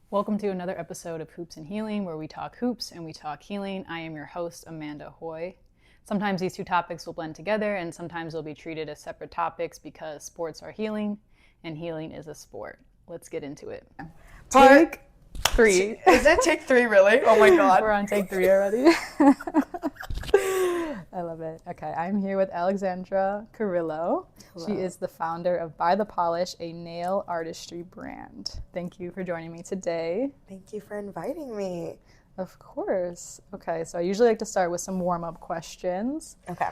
Welcome to another episode of Hoops and Healing, where we talk hoops and we talk healing. I am your host, Amanda Hoy. Sometimes these two topics will blend together, and sometimes they'll be treated as separate topics because sports are healing, and healing is a sport. Let's get into it. Take 3. Is it take 3, really? Oh my God. We're on take 3 already. I love it. Okay, I'm here with Alexandra Carrillo. Hello. She is the founder of By the Polish, a nail artistry brand. Thank you for joining me today. Thank you for inviting me. Of course. Okay, so I usually like to start with some warm-up questions. Okay.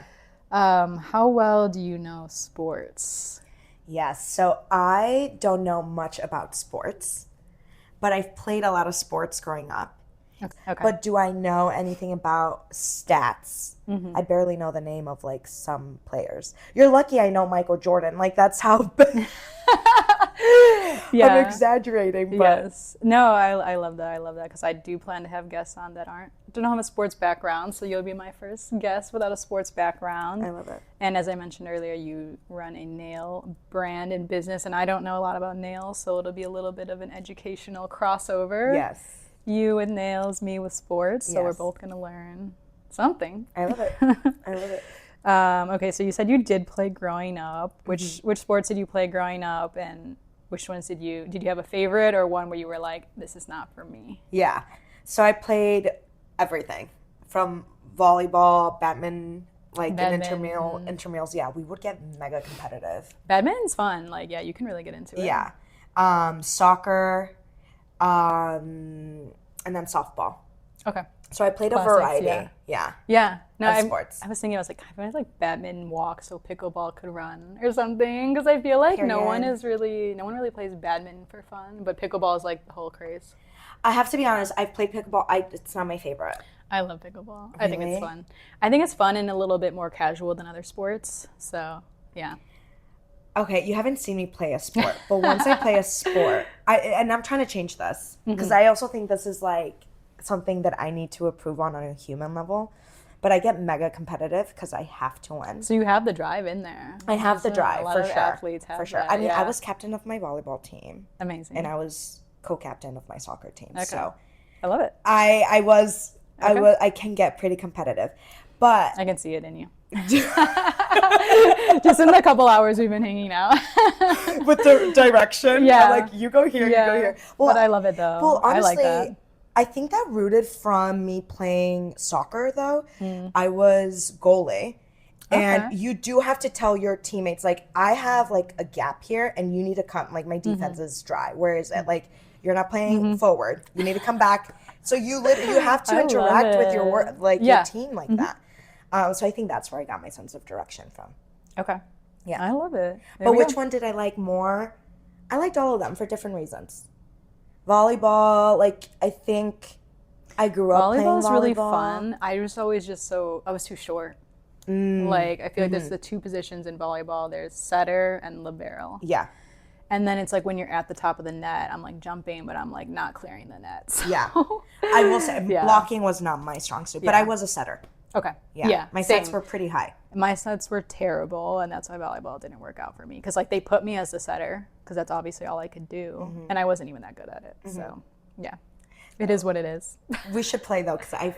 How well do you know sports? Yes, so I don't know much about sports, but I've played a lot of sports growing up. Okay. But do I know anything about stats? I barely know the name of like some players. You're lucky I know Michael Jordan. Like that's how Yeah. I'm exaggerating, but Yes. No, I love that. I love that because I do plan to have guests on that don't have a sports background, so you'll be my first guest without a sports background. I love it. And as I mentioned earlier, you run a nail brand and business, and I don't know a lot about nails, so it'll be a little bit of an educational crossover. Yes. You with nails, me with sports, so we're Yes. both going to learn something. I love it. I love it. Okay, so you said you did play growing up. Which sports did you play growing up, and which ones did you have a favorite or one where you were like, this is not for me? Yeah. So I played everything from volleyball, badminton, like Badminton. in intramurals. Yeah, we would get mega competitive. Badminton's fun. Like, yeah, you can really get into it. Yeah. Soccer, and then softball. Okay. So I played Classics, a variety. yeah. Yeah. No, Of sports. I was thinking, I was like, I wanted like badminton walk so pickleball could run or something. Because I feel like no one really plays badminton for fun. But pickleball is like the whole craze. I have to be honest, I've played pickleball. It's not my favorite. I love pickleball. I think it's Really? fun. I think it's fun and a little bit more casual than other sports. So, yeah. Okay, you haven't seen me play a sport, but once I play a sport, and I'm trying to change this because I also think this is like something that I need to improve on a human level. But I get mega competitive because I have to win. So you have the drive in there. I have the drive, A lot for of sure. athletes have For sure. that, I mean, yeah. I was captain of my volleyball team, Amazing. and I was co-captain of my soccer team. Okay. So I love it. I Okay. can get pretty competitive, but I can see it in you. Just in the couple hours we've been hanging out. with the direction, Yeah. like you go here, you go here. Well, but I love it though. Well, honestly, I like that. I think that rooted from me playing soccer, though. Hmm. I was goalie. And Okay. you do have to tell your teammates, like, I have, like, a gap here, and you need to come, like, my defense is dry. Where is it? Like, you're not playing forward. You need to come back. So you have to I interact love with your it. your team like that. So I think that's where I got my sense of direction from. Okay. Yeah. I love it. There But we which go. one did I like more? I liked all of them for different reasons. Volleyball, like I think I grew up playing Volleyball is really volleyball. fun. I was always I was too short. Like, I feel like there's the two positions in volleyball. There's setter and libero. Yeah, And then it's like when you're at the top of the net, I'm like jumping, but I'm like not clearing the net. So- yeah. I will say Yeah. blocking was not my strong suit, but Yeah. I was a setter. Okay. Yeah, my same. sets were pretty high. My sets were terrible, and that's why volleyball didn't work out for me. Because like they put me as a setter, because that's obviously all I could do, and I wasn't even that good at it. So yeah, it is what it is. We should play though, because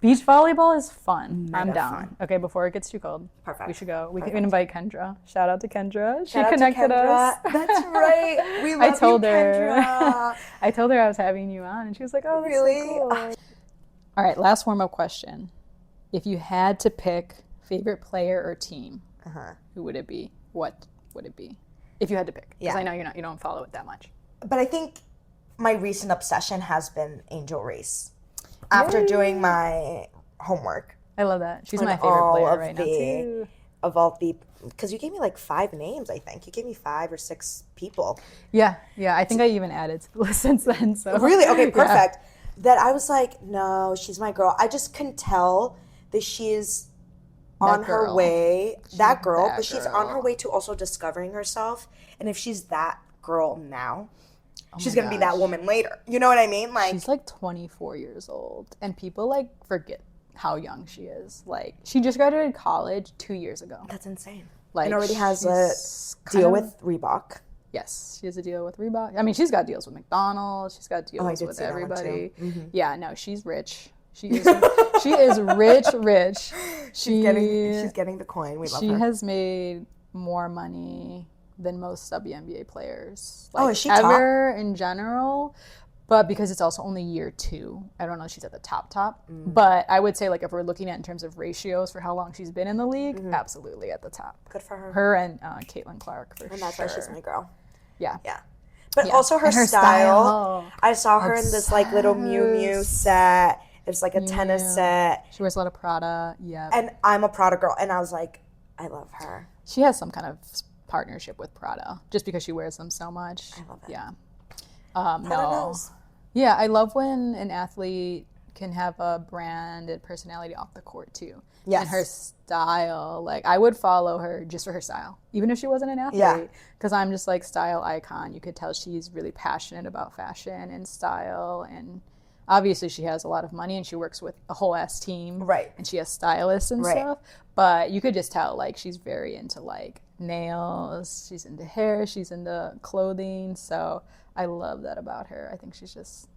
Beach volleyball is fun. I'm Mega down. fun. Okay, before it gets too cold, Perfect. we should go. We can invite Kendra. Shout out to Kendra. She Shout out to connected us. Kendra. That's right. We love I told you, her. Kendra. I told her I was having you on, and she was like, "Oh, that's Really? so cool." All right, last warm up question. If you had to pick favorite player or team, who would it be? What would it be? If you had to pick, because Yeah. I know you don't follow it that much. But I think my recent obsession has been Angel Reese. After doing my homework. I love that. She's And my favorite all player of right now the- too. Of all the, because you gave me like 5 names, I think. You gave me 5 or 6 people. Yeah. I think I even added to the list since then. So Really? Okay, Yeah. perfect. That I was like, no, she's my girl. I just can tell that she's on her girl. way, that girl, that but she's on her girl. way to also discovering herself. And if she's that girl now, she's my going to be that gosh. woman later. You know what I mean? Like, She's like 24 years old, and people like forget how young she is. Like, she just graduated college 2 years ago. that's insane. Like, And already has a she's deal kind of- with Reebok. Yes, she has a deal with Reebok. I mean, she's got deals with McDonald's. She's got deals with everybody. Yeah, no, she's rich. She is rich. She's getting the coin. We love her. She has made more money than most WNBA players. Is she ever top? In general? But because it's also only year 2, I don't know if she's at the top. But I would say, like, if we're looking at in terms of ratios for how long she's been in the league, absolutely at the top. Good for her. Her and Caitlin Clark, for sure. And that's why she's my girl. Yeah. But also her style. I saw her in this, like, little Miu Miu set. It's like a tennis set. She wears a lot of Prada. Yeah. And I'm a Prada girl. And I was like, I love her. She has some kind of partnership with Prada just because she wears them so much. I love it. Yeah. Knows. Yeah, I love when an athlete can have a branded personality off the court too. Yes. And her style, like, I would follow her just for her style, even if she wasn't an athlete. Because I'm just like style icon. You could tell she's really passionate about fashion and style, and obviously she has a lot of money and she works with a whole ass team. Right. And she has stylists and stuff. But you could just tell, like, she's very into, like, nails. She's into hair. She's into clothing. So I love that about her. I think she's just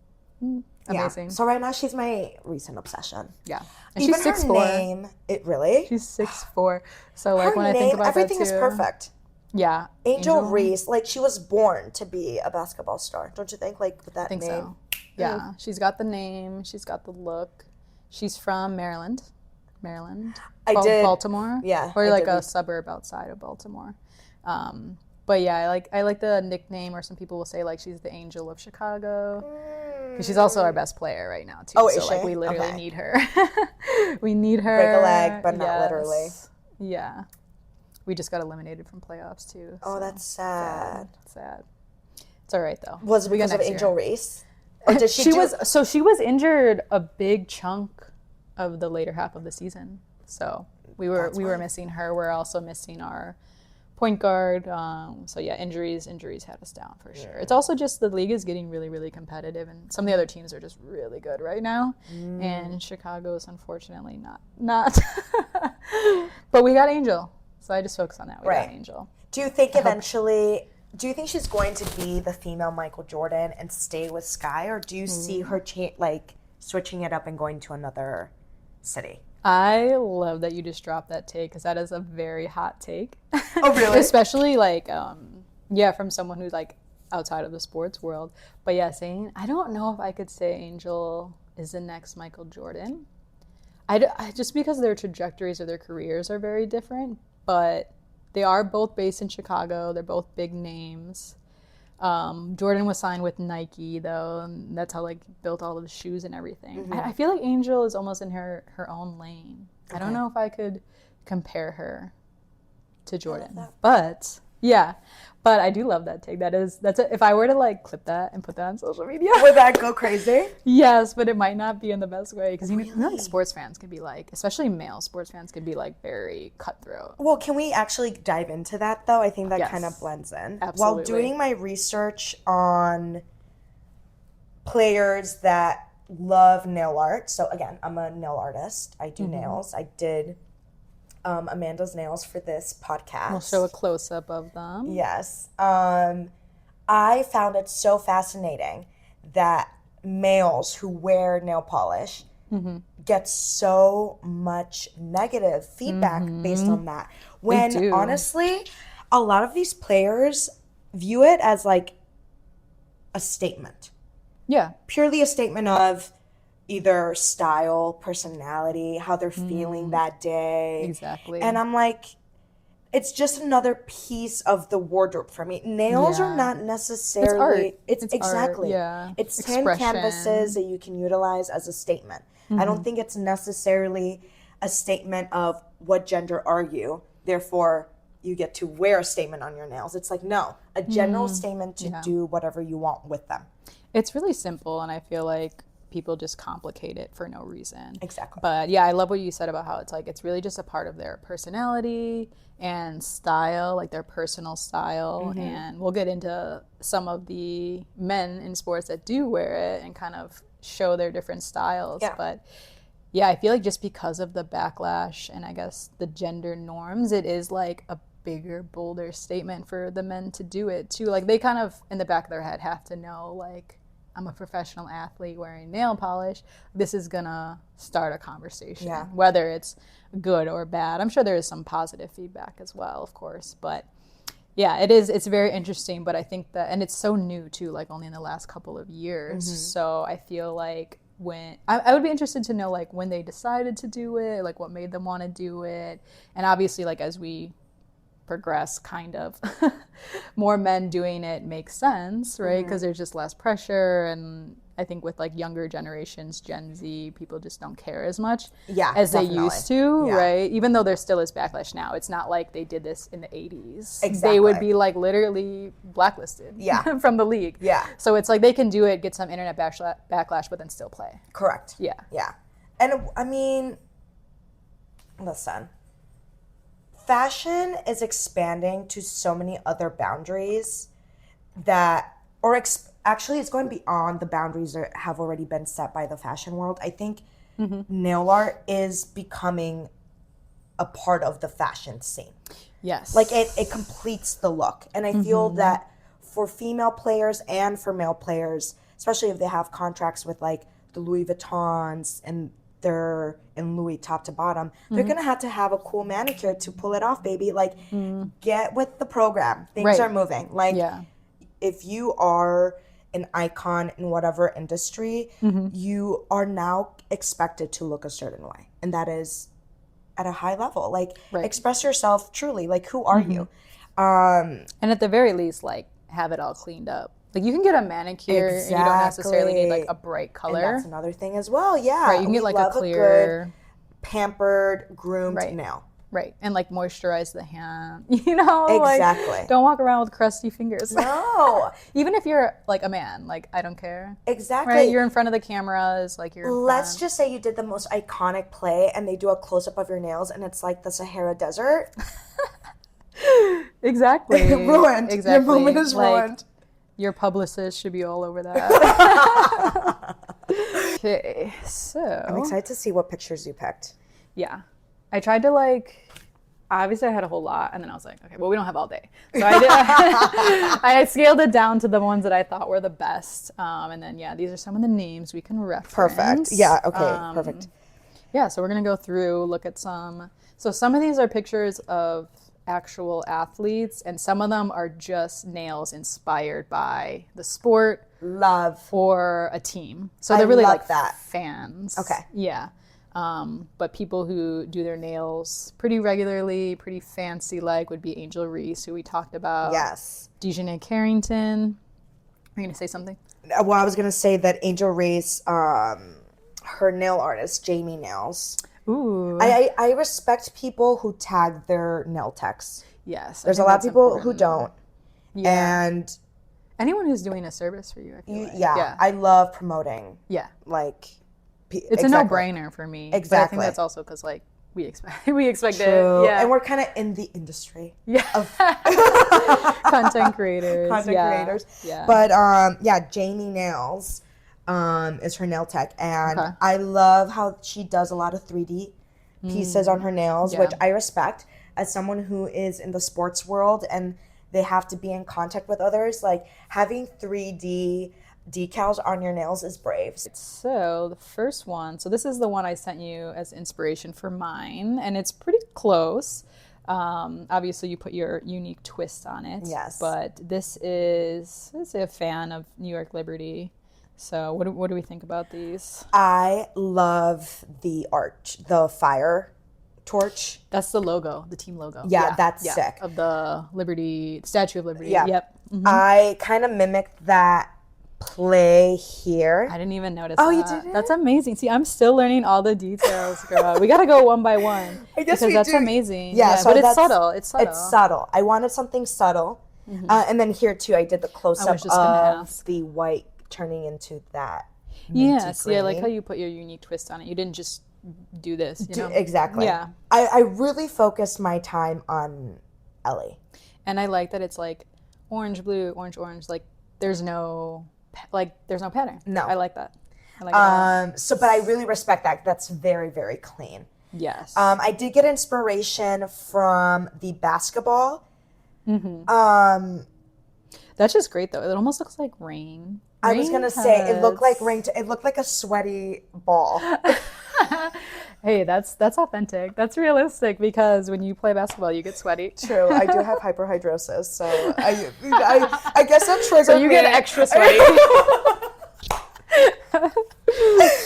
amazing. Yeah. So right now she's my recent obsession. Yeah. And even she's her 6'4". name, it really? She's 6'4". So, like, her when name, I think about everything that is too, perfect. Yeah. Angel Reese, like, she was born to be a basketball star. Don't you think? Like, with that name? I think so. Yeah. She's got the name. She's got the look. She's from Maryland. Baltimore. Yeah. Or like a suburb outside of Baltimore. But yeah, I like the nickname, or some people will say, like, she's the Angel of Chicago. Because she's also our best player right now too. Oh, so is like she? we literally need her. We need her. Break a leg, but not literally. Yeah. We just got eliminated from playoffs too. Oh, so that's sad. Sad. It's all right though. Was it because of Angel Reese? Or did she was injured a big chunk of the later half of the season. So we were missing her. We're also missing our point guard. So yeah, injuries had us down for sure. It's also just the league is getting really, really competitive, and some of the other teams are just really good right now. And Chicago is unfortunately not. But we got Angel, so I just focus on that. We got Angel. Do you think eventually? Do you think she's going to be the female Michael Jordan and stay with Sky, or do you see her switching it up and going to another city? I love that you just dropped that take, because that is a very hot take. Oh, really? Especially like, from someone who's like outside of the sports world. But yeah, I don't know if I could say Angel is the next Michael Jordan. I just because their trajectories of their careers are very different, but they are both based in Chicago. They're both big names. Jordan was signed with Nike, though, and that's how, like, built all of the shoes and everything. I feel like Angel is almost in her own lane. Okay. I don't know if I could compare her to Jordan, but yeah. But I do love that take. That's it. If I were to, like, clip that and put that on social media, would that go crazy? Yes, but it might not be in the best way, because you know, like, sports fans can be like, especially male sports fans, can be like very cutthroat. Well, can we actually dive into that though? I think that kind of blends in. Absolutely. While doing my research on players that love nail art. So again, I'm a nail artist. I do nails. I did Amanda's nails for this podcast. We'll show a close-up of them. Yes. I found it so fascinating that males who wear nail polish get so much negative feedback based on that. When honestly, a lot of these players view it as like a statement. Yeah. Purely a statement of either style, personality, how they're feeling that day. Exactly. And I'm like, it's just another piece of the wardrobe for me. Nails are not necessarily... It's exactly. Art. Yeah. It's 10 canvases that you can utilize as a statement. I don't think it's necessarily a statement of what gender are you, therefore you get to wear a statement on your nails. It's like, no, a general statement to do whatever you want with them. It's really simple, and I feel like people just complicate it for no reason. Exactly. But yeah, I love what you said about how it's like, it's really just a part of their personality and style, like their personal style. And we'll get into some of the men in sports that do wear it and kind of show their different styles. Yeah. But yeah, I feel like just because of the backlash and I guess the gender norms, it is like a bigger, bolder statement for the men to do it too. Like they kind of in the back of their head have to know, like, I'm a professional athlete wearing nail polish. This is gonna start a conversation, whether it's good or bad. I'm sure there is some positive feedback as well, of course, but yeah, it's very interesting. But I think that, and it's so new too, like only in the last couple of years. So I feel like when I would be interested to know, like, when they decided to do it, like what made them want to do it. And obviously, like, as we progress, kind of more men doing it makes sense, right? Because there's just less pressure. And I think with like younger generations, Gen Z, people just don't care as much as they used to, right? Even though there still is backlash now. It's not like they did this in the 80s. They would be like literally blacklisted from the league. So it's like they can do it, get some internet backlash, but then still play. Correct. Yeah. And I mean, listen, fashion is expanding to so many other boundaries that, actually, it's going beyond the boundaries that have already been set by the fashion world. I think nail art is becoming a part of the fashion scene. Yes. Like it completes the look. And I feel that for female players and for male players, especially if they have contracts with like the Louis Vuittons and they're in Louis top to bottom, they're gonna have to have a cool manicure to pull it off, baby. Like get with the program. Things are moving. Like if you are an icon in whatever industry, you are now expected to look a certain way. And that is at a high level. Like express yourself truly. Like who are you? And at the very least, like have it all cleaned up. Like you can get a manicure and you don't necessarily need like a bright color. And that's another thing as well. Yeah. Right. You can get like a clear, good, pampered, groomed nail. Right. And like moisturize the hand, you know? Exactly. Like, don't walk around with crusty fingers. No. Even if you're like a man, like I don't care. Exactly. Right? You're in front of the cameras, like you're Let's just say you did the most iconic play and they do a close up of your nails and it's like the Sahara Desert. Exactly. Ruined. Your moment is ruined. Your publicist should be all over that. Okay, so I'm excited to see what pictures you picked. Yeah. I tried to like, obviously I had a whole lot and then I was like, okay, well we don't have all day. So I did, I scaled it down to the ones that I thought were the best. And then, these are some of the names we can reference. Perfect. Yeah, okay, perfect. Yeah, so we're going to go through, look at some. So some of these are pictures of actual athletes and some of them are just nails inspired by the sport. Love. Or a team. So they're really like that. Fans. Okay. Yeah. But people who do their nails pretty regularly, pretty fancy like would be Angel Reese, who we talked about. Yes. Dejanay Carrington. Are you going to say something? Well, I was going to say that Angel Reese, her nail artist, Jamie Nails. Ooh. I respect people who tag their nail techs. Yes. There's a lot of people who don't. Yeah. And anyone who's doing a service for you, I feel like. Yeah. I love promoting. Yeah. Like, it's a no-brainer for me. Exactly. But I think that's also because, like, we expect True. it. Yeah. And we're kind of in the industry. Yeah. Of content creators. Creators. Yeah. But, Jamie Nails is her nail tech. And I love how she does a lot of 3D pieces on her nails, which I respect as someone who is in the sports world and they have to be in contact with others. Like, having 3D decals on your nails is brave. So the first one, so this is the one I sent you as inspiration for mine, and it's pretty close. Obviously you put your unique twist on it. Yes. But this is a fan of New York Liberty. So what do we think about these? I love the arch, the fire torch. That's the logo, the team logo. Yeah, that's sick. Of the Liberty, Statue of Liberty. Yeah. Yep. Mm-hmm. I kind of mimicked that play here. I didn't even notice that. You didn't? That's amazing. See, I'm still learning all the details, girl. We got to go one by one. Because that's amazing. Yeah, so but it's subtle. It's subtle. I wanted something subtle. Mm-hmm. And then here, too, I did the close-up of the white turning into that. Yes, I like how you put your unique twist on it. You didn't just do this, you know? Exactly. Yeah. I really focused my time on Ellie. And I like that it's like orange, blue, orange, orange. Like there's no pattern. No. I like that. I like it. But I really respect that. That's very, very clean. Yes. I did get inspiration from the basketball. That's just great though. It almost looks like rain. I was gonna say it looked like rain. It looked like a sweaty ball. Hey, that's authentic. That's realistic because when you play basketball, you get sweaty. True, I do have hyperhidrosis, so I guess that triggered So you get extra sweaty.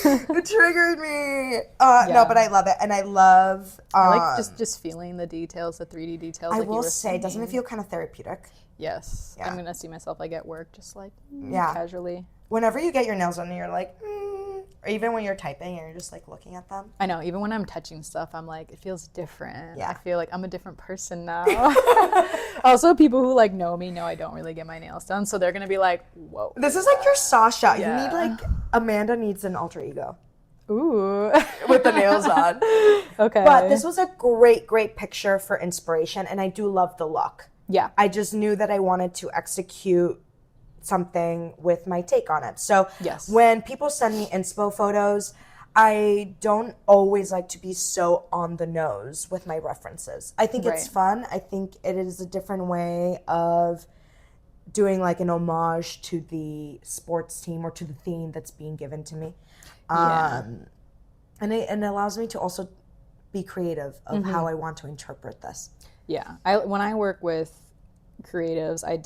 It triggered me. No, but I love it, and I love. I like just feeling the details, the 3D details. I like will say, doesn't it feel kind of therapeutic? Yes. Yeah. I'm gonna see myself like at work, just like Yeah. casually. Whenever you get your nails done, and you're like, or even when you're typing and you're just like looking at them. I know. Even when I'm touching stuff, I'm like, it feels different. Yeah. I feel like I'm a different person now. Also, people who like know me know I don't really get my nails done, so they're gonna be like, "Whoa." This is like your Sasha. Yeah. You need like Amanda needs an alter ego. Ooh. With the nails on. Okay. But this was a great picture for inspiration, and I do love the look. Yeah. I just knew that I wanted to execute something with my take on it. So Yes. when people send me inspo photos, I don't always like to be so on the nose with my references. I think it's fun. I think it is a different way of doing like an homage to the sports team or to the theme that's being given to me. And it allows me to also be creative of how I want to interpret this. Yeah. When I work with creatives, I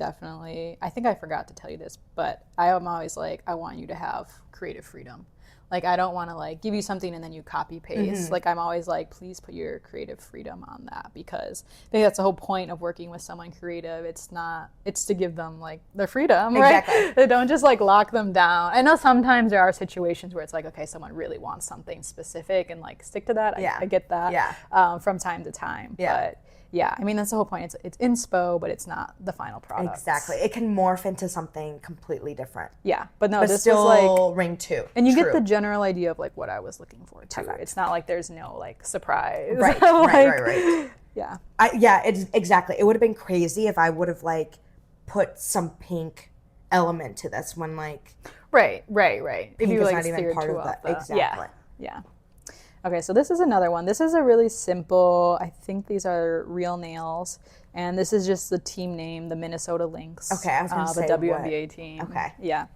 think I forgot to tell you this, but I am always like, I want you to have creative freedom. Like, I don't want to like give you something and then you copy paste. Like, I'm always like, please put your creative freedom on that, because I think that's the whole point of working with someone creative. It's to give them like their freedom, right? Exactly. Don't just like lock them down. I know sometimes there are situations where it's like, okay, someone really wants something specific and like stick to that. Yeah. I get that. Yeah. From time to time. Yeah. But yeah, I mean, that's the whole point. It's inspo, but it's not the final product. Exactly. It can morph into something completely different. Yeah, but no, But this still was like ring two. and you True. get the general idea of like what I was looking for too. Perfect. It's not like there's no like surprise. Right, Like, right. Yeah. It's exactly. It would have been crazy if I would have like put some pink element to this when like Right. pink If you is like not even steered part to of that. the, Exactly. Yeah. Okay, so this is another one. This is a really simple, I think these are real nails. And this is just the team name, the Minnesota Lynx. Okay, I was going to say the WNBA team. Okay. Yeah.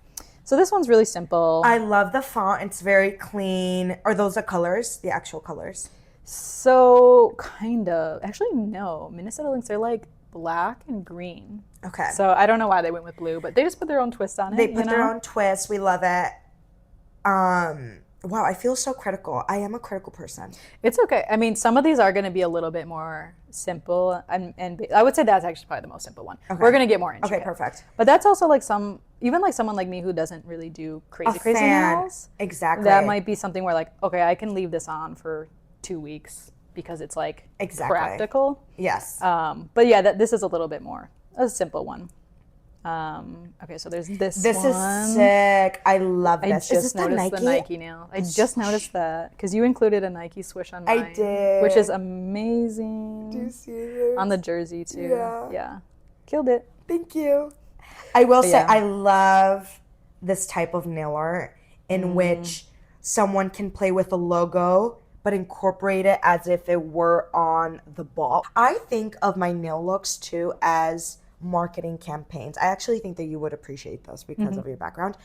So this one's really simple. I love the font. It's very clean. Are those the colors? The actual colors? So kind of. Actually, no. Minnesota Lynx are like black and green. Okay. So I don't know why they went with blue, but they just put their own twist on it. They put their own twist. We love it. Wow, I feel so critical. I am a critical person. It's okay. I mean, some of these are going to be a little bit more simple, and I would say that's actually probably the most simple one. Okay. We're going to get more intricate. Okay, perfect. But that's also like even like someone like me who doesn't really do crazy nails. Exactly. That might be something where like, okay, I can leave this on for 2 weeks because it's like practical. Yes. But yeah, this is a little bit more a simple one. Okay, so there's this This one. is sick. I love this. I Is just this noticed the Nike nail. I just noticed that because you included a Nike swoosh on mine. I did. Which is amazing. Do you see this? On the jersey too. Yeah. Killed it. Thank you. I will say I love this type of nail art in which someone can play with a logo but incorporate it as if it were on the ball. I think of my nail looks too as marketing campaigns. I actually think that you would appreciate this because of your background.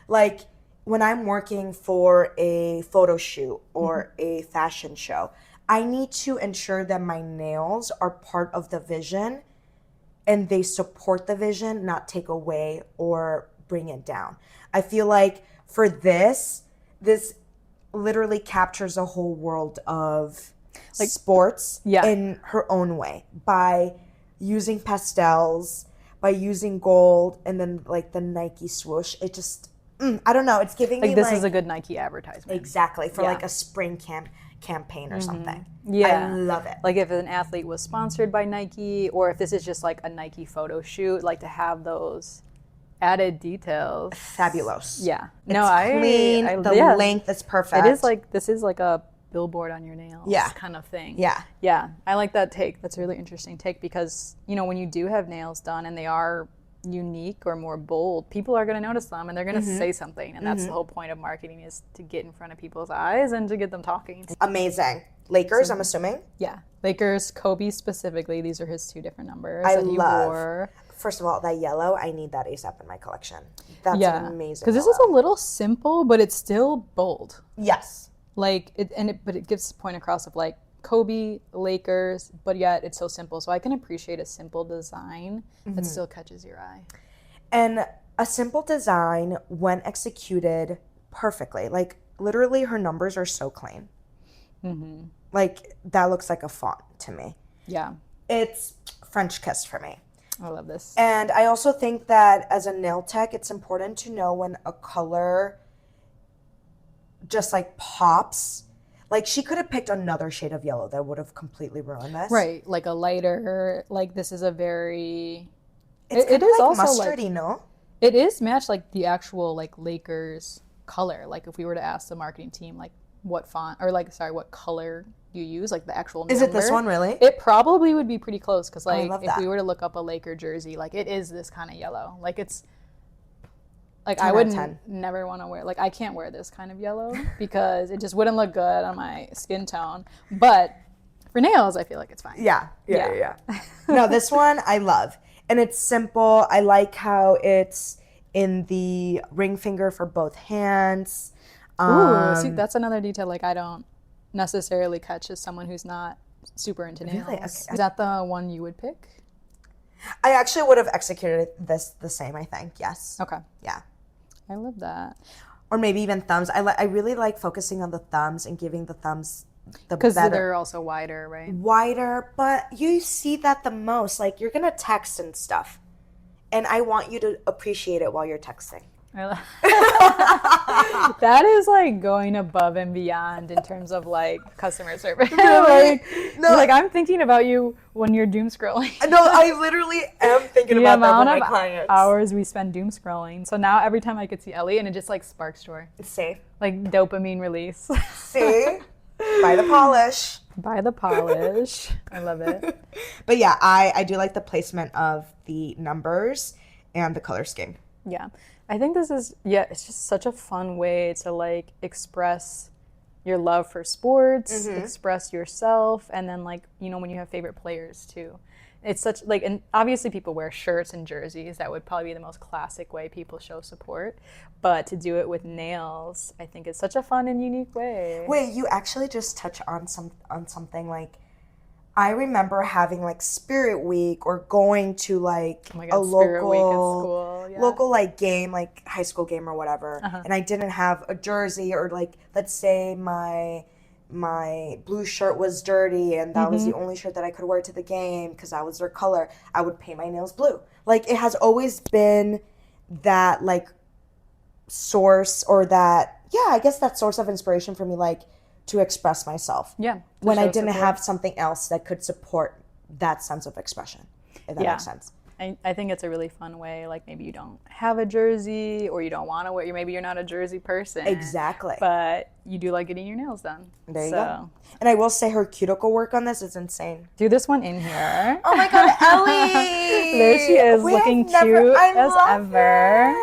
Like when I'm working for a photo shoot or a fashion show, I need to ensure that my nails are part of the vision and they support the vision, not take away or bring it down. I feel like for this literally captures a whole world of like sports in her own way by using pastels, by using gold, and then like the Nike swoosh. It just, I don't know. It's giving like me this is a good Nike advertisement. Exactly, for like a spring campaign or something. Yeah. I love it. Like if an athlete was sponsored by Nike, or if this is just like a Nike photo shoot, like to have those added details. Fabulous. Yeah. It's clean. The length is perfect. It is like, this is like a billboard on your nails kind of thing. Yeah. I like that take. That's a really interesting take because, you know, when you do have nails done and they are unique or more bold, people are going to notice them and they're going to say something. And that's the whole point of marketing, is to get in front of people's eyes and to get them talking. Amazing. Lakers, I'm assuming? Yeah. Lakers, Kobe specifically. These are his 2 different numbers I that he love. wore. First of all, that yellow, I need that ASAP in my collection. That's an amazing Because this is a little simple, but it's still bold. Yes. Like, but it gives the point across of like Kobe, Lakers, but yet it's so simple. So I can appreciate a simple design that still catches your eye. And a simple design, when executed perfectly, like literally her numbers are so clean. Like, that looks like a font to me. Yeah. It's French kiss for me. I love this. And I also think that as a nail tech, it's important to know when a color just like pops. Like, she could have picked another shade of yellow that would have completely ruined this. Right. Like a lighter, like this is a very... It's kind of like mustardy, like, no? It is matched like the actual like Lakers color. Like if we were to ask the marketing team like what font, or like, sorry, what color you use, like the actual number. Is it this one, really? It probably would be pretty close, because like if that. we were to look up a Laker jersey, like it is this kind of yellow. Like it's like 10 I out would of 10. never want to wear, like I can't wear this kind of yellow because it just wouldn't look good on my skin tone. But for nails, I feel like it's fine. Yeah. No, this one I love. And it's simple. I like how it's in the ring finger for both hands. Ooh, see, that's another detail like I don't necessarily catch as someone who's not super into nails. Really? Okay. Is that the one you would pick? I actually would have executed this the same, I think. Yes. Okay. Yeah. I love that. Or maybe even thumbs. I really like focusing on the thumbs and giving the thumbs the Because better. they're also wider, right? Wider, but you see that the most. Like, you're going to text and stuff. And I want you to appreciate it while you're texting. That is like going above and beyond in terms of like customer service. Really? No. Like I'm thinking about you when you're doom scrolling. No, I literally am thinking The about that with amount my of clients. hours we spend doom scrolling. So now every time I could see Ellie, and it just like sparks joy. See? Like dopamine release. See? By the polish. By the polish. I love it. But yeah, I do like the placement of the numbers and the color scheme. Yeah. I think this is, it's just such a fun way to like express your love for sports, express yourself, and then like, you know, when you have favorite players too. It's such like, and obviously people wear shirts and jerseys. That would probably be the most classic way people show support. But to do it with nails, I think it's such a fun and unique way. Wait, you actually just touch on something like, I remember having like Spirit Week or going to like a Spirit Week at local school, yeah. local like game, like high school game or whatever, and I didn't have a jersey, or like let's say my blue shirt was dirty and that was the only shirt that I could wear to the game because that was their color. I would paint my nails blue. Like, it has always been that like source, or that, I guess that source of inspiration for me, like to express myself. Yeah. When I didn't have something else that could support that sense of expression, if that makes sense. I think it's a really fun way. Like maybe you don't have a jersey, or you don't want to wear, maybe you're not a jersey person. Exactly. But you do like getting your nails done. There you go. And I will say her cuticle work on this is insane. Do this one in here. Oh my God, Ellie! There she is, looking cute as ever.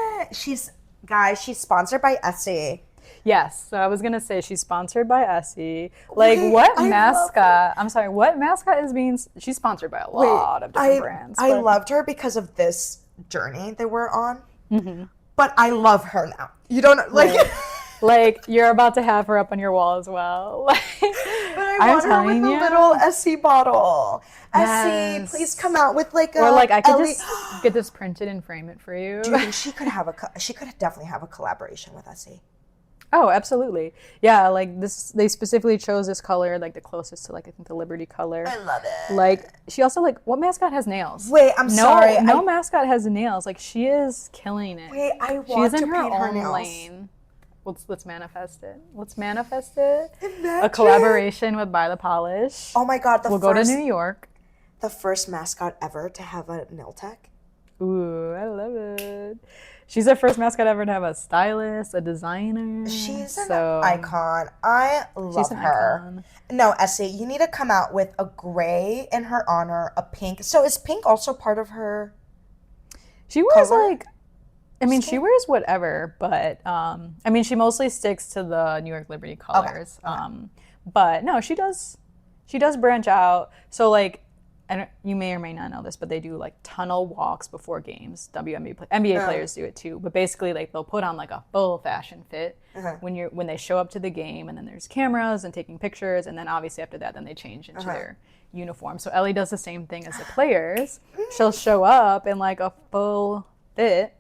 Guys, she's sponsored by Essie. Yes, so I was gonna say she's sponsored by Essie. Like, what mascot? I'm sorry, what mascot is being? She's sponsored by a lot of different brands. I loved her because of this journey they were on. But I love her now. You don't like. Right. Like, you're about to have her up on your wall as well. Like, but I want her with a little Essie bottle. Essie, please come out with like a. Or like I could Ellie. just get this printed and frame it for you. Do you think she could have she could definitely have a collaboration with Essie? Oh, absolutely. Yeah, like this, they specifically chose this color, like the closest to like I think the Liberty color. I love it. Like she also like, what mascot has nails? Wait, I'm sorry. No mascot has nails. Like she is killing it. Wait, I want to paint her nails. Lane. Let's manifest it. Let's manifest it. Imagine. A collaboration with By the Polish. Oh my God, we'll go to New York. The first mascot ever to have a nail tech. Ooh, I love it. She's the first mascot ever to have a stylist, a designer. She's an icon. I love her. Icon. No, Essie, you need to come out with a gray in her honor, a pink. So is pink also part of her? She wears color? like, I mean, she wears whatever, but I mean, she mostly sticks to the New York Liberty colors. But no, she does branch out. So like, you may or may not know this, but they do like tunnel walks before games. NBA players do it too. But basically, like they'll put on like a full fashion fit when they show up to the game, and then there's cameras and taking pictures, and then obviously after that, then they change into their uniform. So Ellie does the same thing as the players. She'll show up in like a full fit.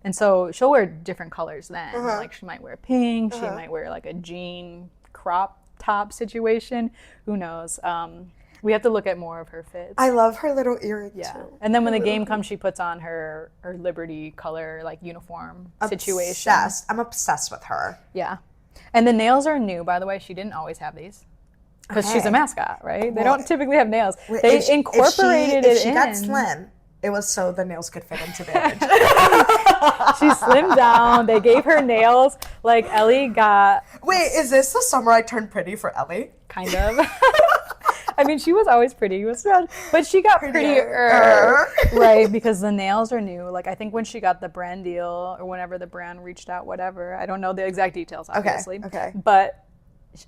And so she'll wear different colors then. Like she might wear pink, she might wear like a jean crop top situation. Who knows? We have to look at more of her fits. I love her little earring too. And then when the game comes, she puts on her Liberty color like uniform situation. I'm obsessed with her. Yeah. And the nails are new, by the way. She didn't always have these. Because she's a mascot, right? They don't typically have nails. They incorporated it in. If she got slim, it was so the nails could fit into the image. She slimmed down. They gave her nails. Like Ellie got... Wait, is this the summer I turned pretty for Ellie? Kind of. I mean, she was always pretty, but she got prettier, right? Because the nails are new. Like I think when she got the brand deal, or whenever the brand reached out, whatever. I don't know the exact details, obviously. Okay. But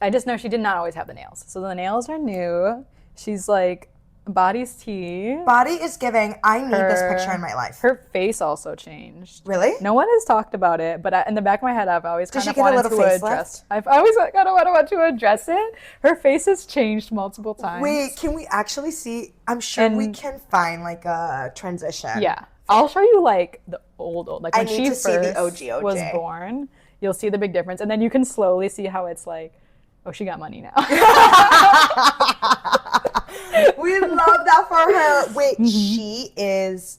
I just know she did not always have the nails. So the nails are new. She's like body's tea. Body is giving. I need this picture in my life. Her face also changed. Really? No one has talked about it, but in the back of my head, I've always kind of wanted to address. I've always kind of want to address it. Her face has changed multiple times. Wait, can we actually see? I'm sure we can find like a transition. Yeah, I'll show you like the old like when she first was born. You'll see the big difference, and then you can slowly see how it's like, oh, she got money now. We love that for her. Wait, she is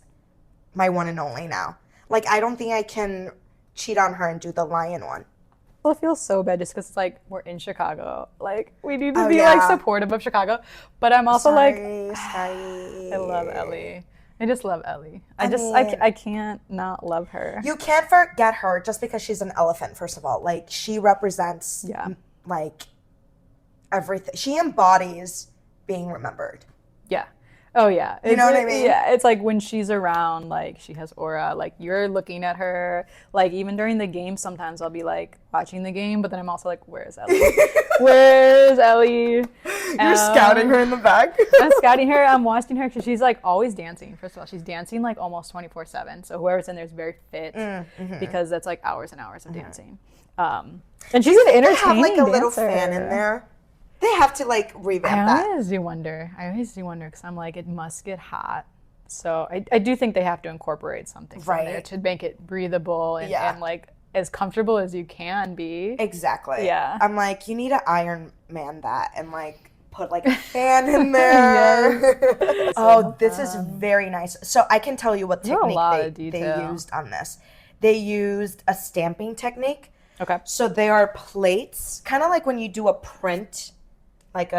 my one and only now. Like, I don't think I can cheat on her and do the lion one. Well, it feels so bad just because it's like we're in Chicago. Like, we need to be like supportive of Chicago. But I'm also sorry. I love Ellie. I just love Ellie. I can't not love her. You can't forget her just because she's an elephant, first of all. Like, she represents, like, everything. She embodies being remembered. Yeah. Oh, yeah. You know what I mean? Yeah. It's like when she's around, like, she has aura. Like, you're looking at her. Like, even during the game, sometimes I'll be, like, watching the game, but then I'm also like, where's Ellie? Where's Ellie? You're scouting her in the back? I'm scouting her. I'm watching her because she's, like, always dancing. First of all, she's dancing, like, almost 24/7. So whoever's in there is very fit because that's, like, hours and hours of dancing. And she's an entertaining dancer. They have, like, a little fan in there. They have to, like, revamp that. I always do wonder because I'm like, it must get hot. So I do think they have to incorporate something from there to make it breathable and like, as comfortable as you can be. Exactly. Yeah. I'm like, you need to Iron Man that and, like, put, like, a fan in there. Oh, this is very nice. So I can tell you what technique they used on this. They used a stamping technique. Okay. So they are plates, kind of like when you do a print, like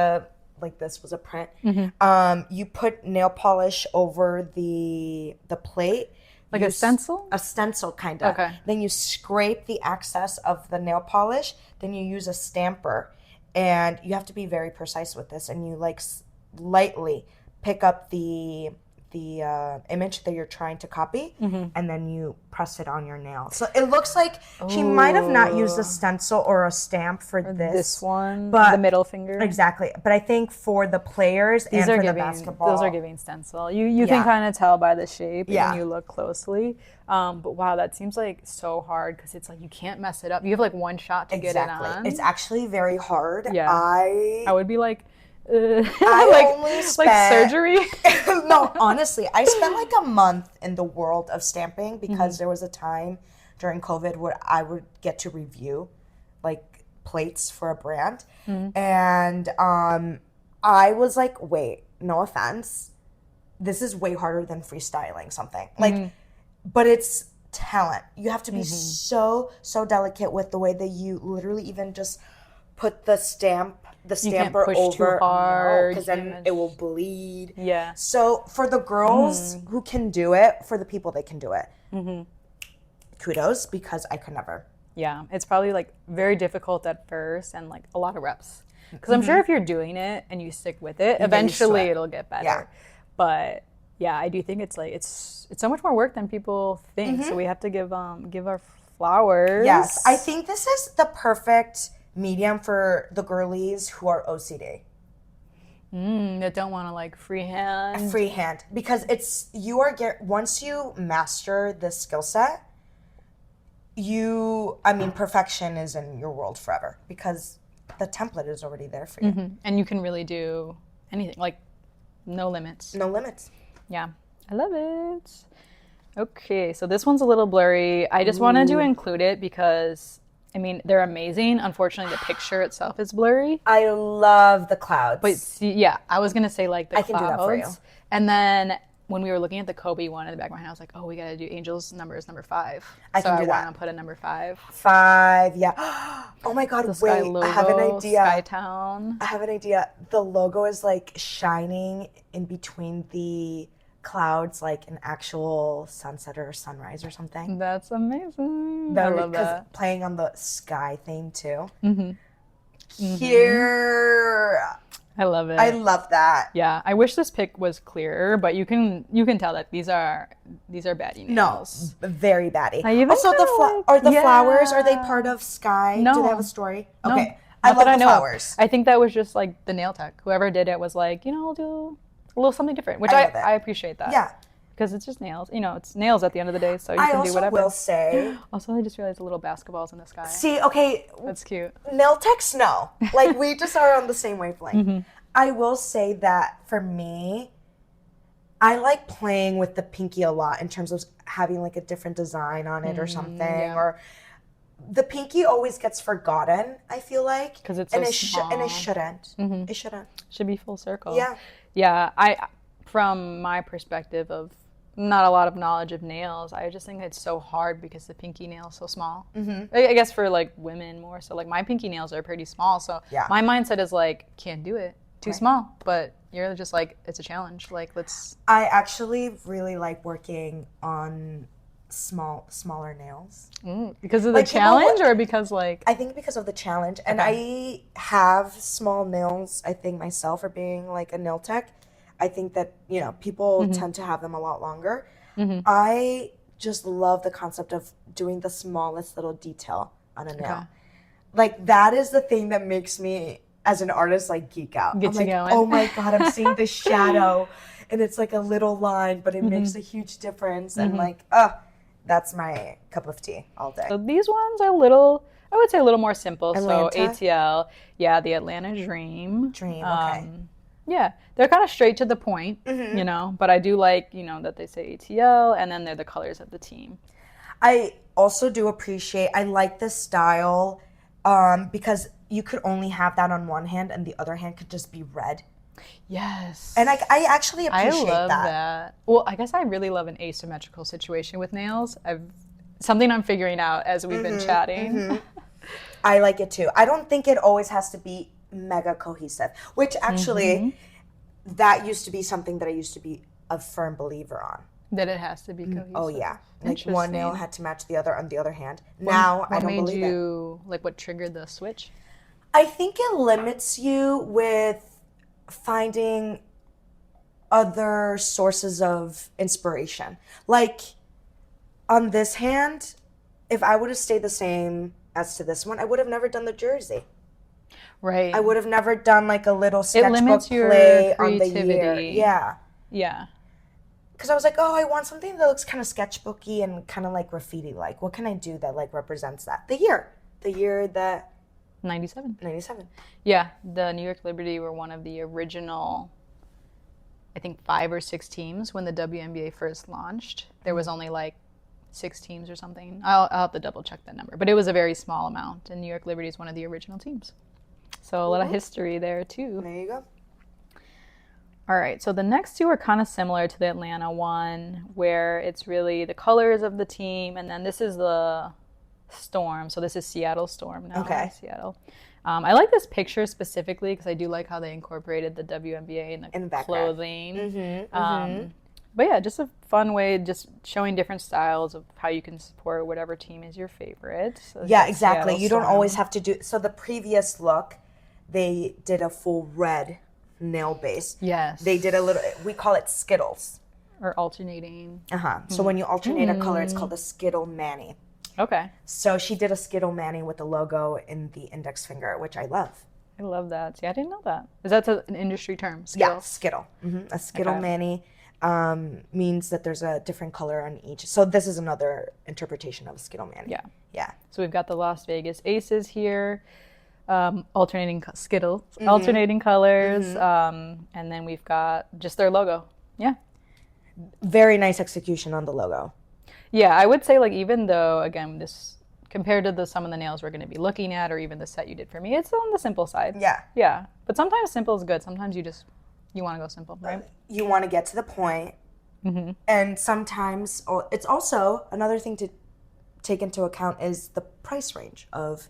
this was a print. You put nail polish over the plate. Like a stencil? A stencil, kind of. Okay. Then you scrape the excess of the nail polish. Then you use a stamper. And you have to be very precise with this. And you, like, lightly pick up the image that you're trying to copy, and then you press it on your nail. So it looks like she might have not used a stencil or a stamp for this one, but the middle finger. Exactly. But I think for the players and for the basketball, those are giving stencil. You can kind of tell by the shape when you look closely. But wow, that seems like so hard because it's like you can't mess it up. You have like one shot to get it on. It's actually very hard. Yeah. I would be like, I only spent, like surgery. No, honestly, I spent like a month in the world of stamping because there was a time during COVID where I would get to review like plates for a brand, and I was like, wait, no offense, this is way harder than freestyling something. Like, but it's talent. You have to be so delicate with the way that you literally even just put the stamper over, too hard because then it will bleed. Yeah. So for the girls who can do it, for the people that can do it, kudos, because I could never. Yeah, it's probably like very difficult at first and like a lot of reps. Because I'm sure if you're doing it and you stick with it, eventually it'll get better. Yeah. But Yeah, I do think it's like it's so much more work than people think. So we have to give our flowers. Yes, I think this is the perfect medium for the girlies who are OCD. That don't want to like freehand. Freehand, because it's once you master this skill set, perfection is in your world forever because the template is already there for you. And you can really do anything, like no limits. No limits. Yeah, I love it. Okay, so this one's a little blurry. I just wanted to include it because, I mean, they're amazing. Unfortunately, the picture itself is blurry. I love the clouds. But see, yeah, I was going to say like the clouds. I can do that for you. And then when we were looking at the Kobe one in the back of my head, I was like, oh, we got to do Angel's number is number 5. I can do that. I want to put a number 5. 5, yeah. Oh my God, Sky wait, logo, I have an idea. Skytown. I have an idea. The logo is like shining in between the clouds, like an actual sunset or sunrise or something. That's amazing. I love that. Playing on the sky theme too. Here. I love it. I love that. Yeah, I wish this pic was clearer, but you can tell that these are baddie nails. No, very baddie. Also, the flowers, are they part of Sky? No. Do they have a story? No. Okay, I love the flowers. I think that was just like the nail tech. Whoever did it was like, I'll do a little something different, which I appreciate that. Yeah. Because it's just nails. It's nails at the end of the day, so you can do whatever. I also will say... Also, I just realized the little basketballs in the sky. See, okay... That's cute. Nail techs, no. Like, we just are on the same wavelength. I will say that, for me, I like playing with the pinky a lot in terms of having, like, a different design on it or something. Yeah. Or the pinky always gets forgotten, I feel like. Because it's so small. And it shouldn't. It shouldn't. Should be full circle. Yeah. Yeah, from my perspective of not a lot of knowledge of nails, I just think it's so hard because the pinky nail is so small. I guess for like women more so, like my pinky nails are pretty small, so my mindset is like, can't do it, too small. But you're just like, it's a challenge, like let's. I actually really like working on smaller nails. Because of the challenge, or because like? I think because of the challenge, and I have small nails, I think myself, for being like a nail tech. I think that, people tend to have them a lot longer. I just love the concept of doing the smallest little detail on a nail. Okay. Like, that is the thing that makes me, as an artist, like, geek out. Gets I'm you like, going. oh my God, I'm seeing the shadow, and it's like a little line, but it makes a huge difference. And like, that's my cup of tea all day. So these ones are I would say a little more simple. Atlanta? So ATL, the Atlanta Dream. Okay. Yeah, they're kind of straight to the point, but I do like, that they say ATL and then they're the colors of the team. I also do appreciate, I like this style because you could only have that on one hand and the other hand could just be red. Yes. And I actually appreciate that. I love that. Well, I guess I really love an asymmetrical situation with nails. Something I'm figuring out as we've been chatting. I like it too. I don't think it always has to be mega cohesive, which actually that used to be something that I used to be a firm believer on. That it has to be cohesive. Oh yeah, like one nail had to match the other on the other hand. Now I don't believe it. Like, what triggered the switch? I think it limits you with finding other sources of inspiration. Like, on this hand, if I would have stayed the same as to this one, I would have never done the jersey. Right. I would have never done like a little sketchbook play on the year. Yeah. Yeah. Because I was like, oh, I want something that looks kind of sketchbooky and kind of like graffiti-like. What can I do that like represents that? The year that... 97. Yeah. The New York Liberty were one of the original, I think 5 or 6 teams when the WNBA first launched. There was only like 6 teams or something. I'll have to double check that number. But it was a very small amount. And New York Liberty is one of the original teams. So a lot of history there too. There you go. All right, so the next 2 are kind of similar to the Atlanta one, where it's really the colors of the team, and then this is the Storm. So this is Seattle Storm now. Okay. Seattle. I like this picture specifically because I do like how they incorporated the WNBA in the clothing. But yeah, just a fun way, just showing different styles of how you can support whatever team is your favorite. So yeah, exactly. Seattle you Storm. Don't always have to do... So the previous look, they did a full red nail base. Yes. They did a little... We call it Skittles. Or alternating. So when you alternate a color, it's called a Skittle Mani. Okay. So she did a Skittle Mani with the logo in the index finger, which I love. I love that. See, I didn't know that. Is that an industry term? Skittle? Yeah, Skittle. A Skittle Mani means that there's a different color on each. So this is another interpretation of a Skittle Mani. Yeah. Yeah. So we've got the Las Vegas Aces here, alternating Skittles, alternating colors, and then we've got just their logo. Yeah. Very nice execution on the logo. Yeah, I would say, like, even though, again, this compared to some of the nails we're going to be looking at, or even the set you did for me, it's on the simple side. Yeah. Yeah. But sometimes simple is good. Sometimes you want to go simple, right? You want to get to the point. And sometimes, it's also another thing to take into account is the price range of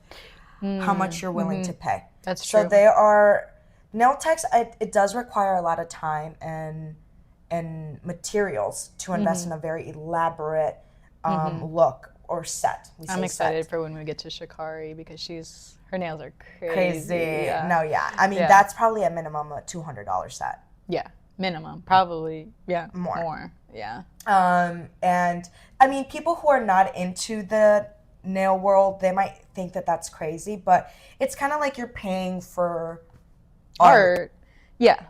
how much you're willing to pay. That's true. So there are nail techs. It does require a lot of time and materials to invest in a very elaborate look or set. I'm excited for when we get to Shikari because her nails are crazy. Crazy. Yeah. No, yeah. I mean, that's probably a minimum of $200 set. Yeah, minimum. Probably, yeah. More. Yeah. And I mean, people who are not into the nail world, they might think that that's crazy, but it's kind of like you're paying for art. Yeah.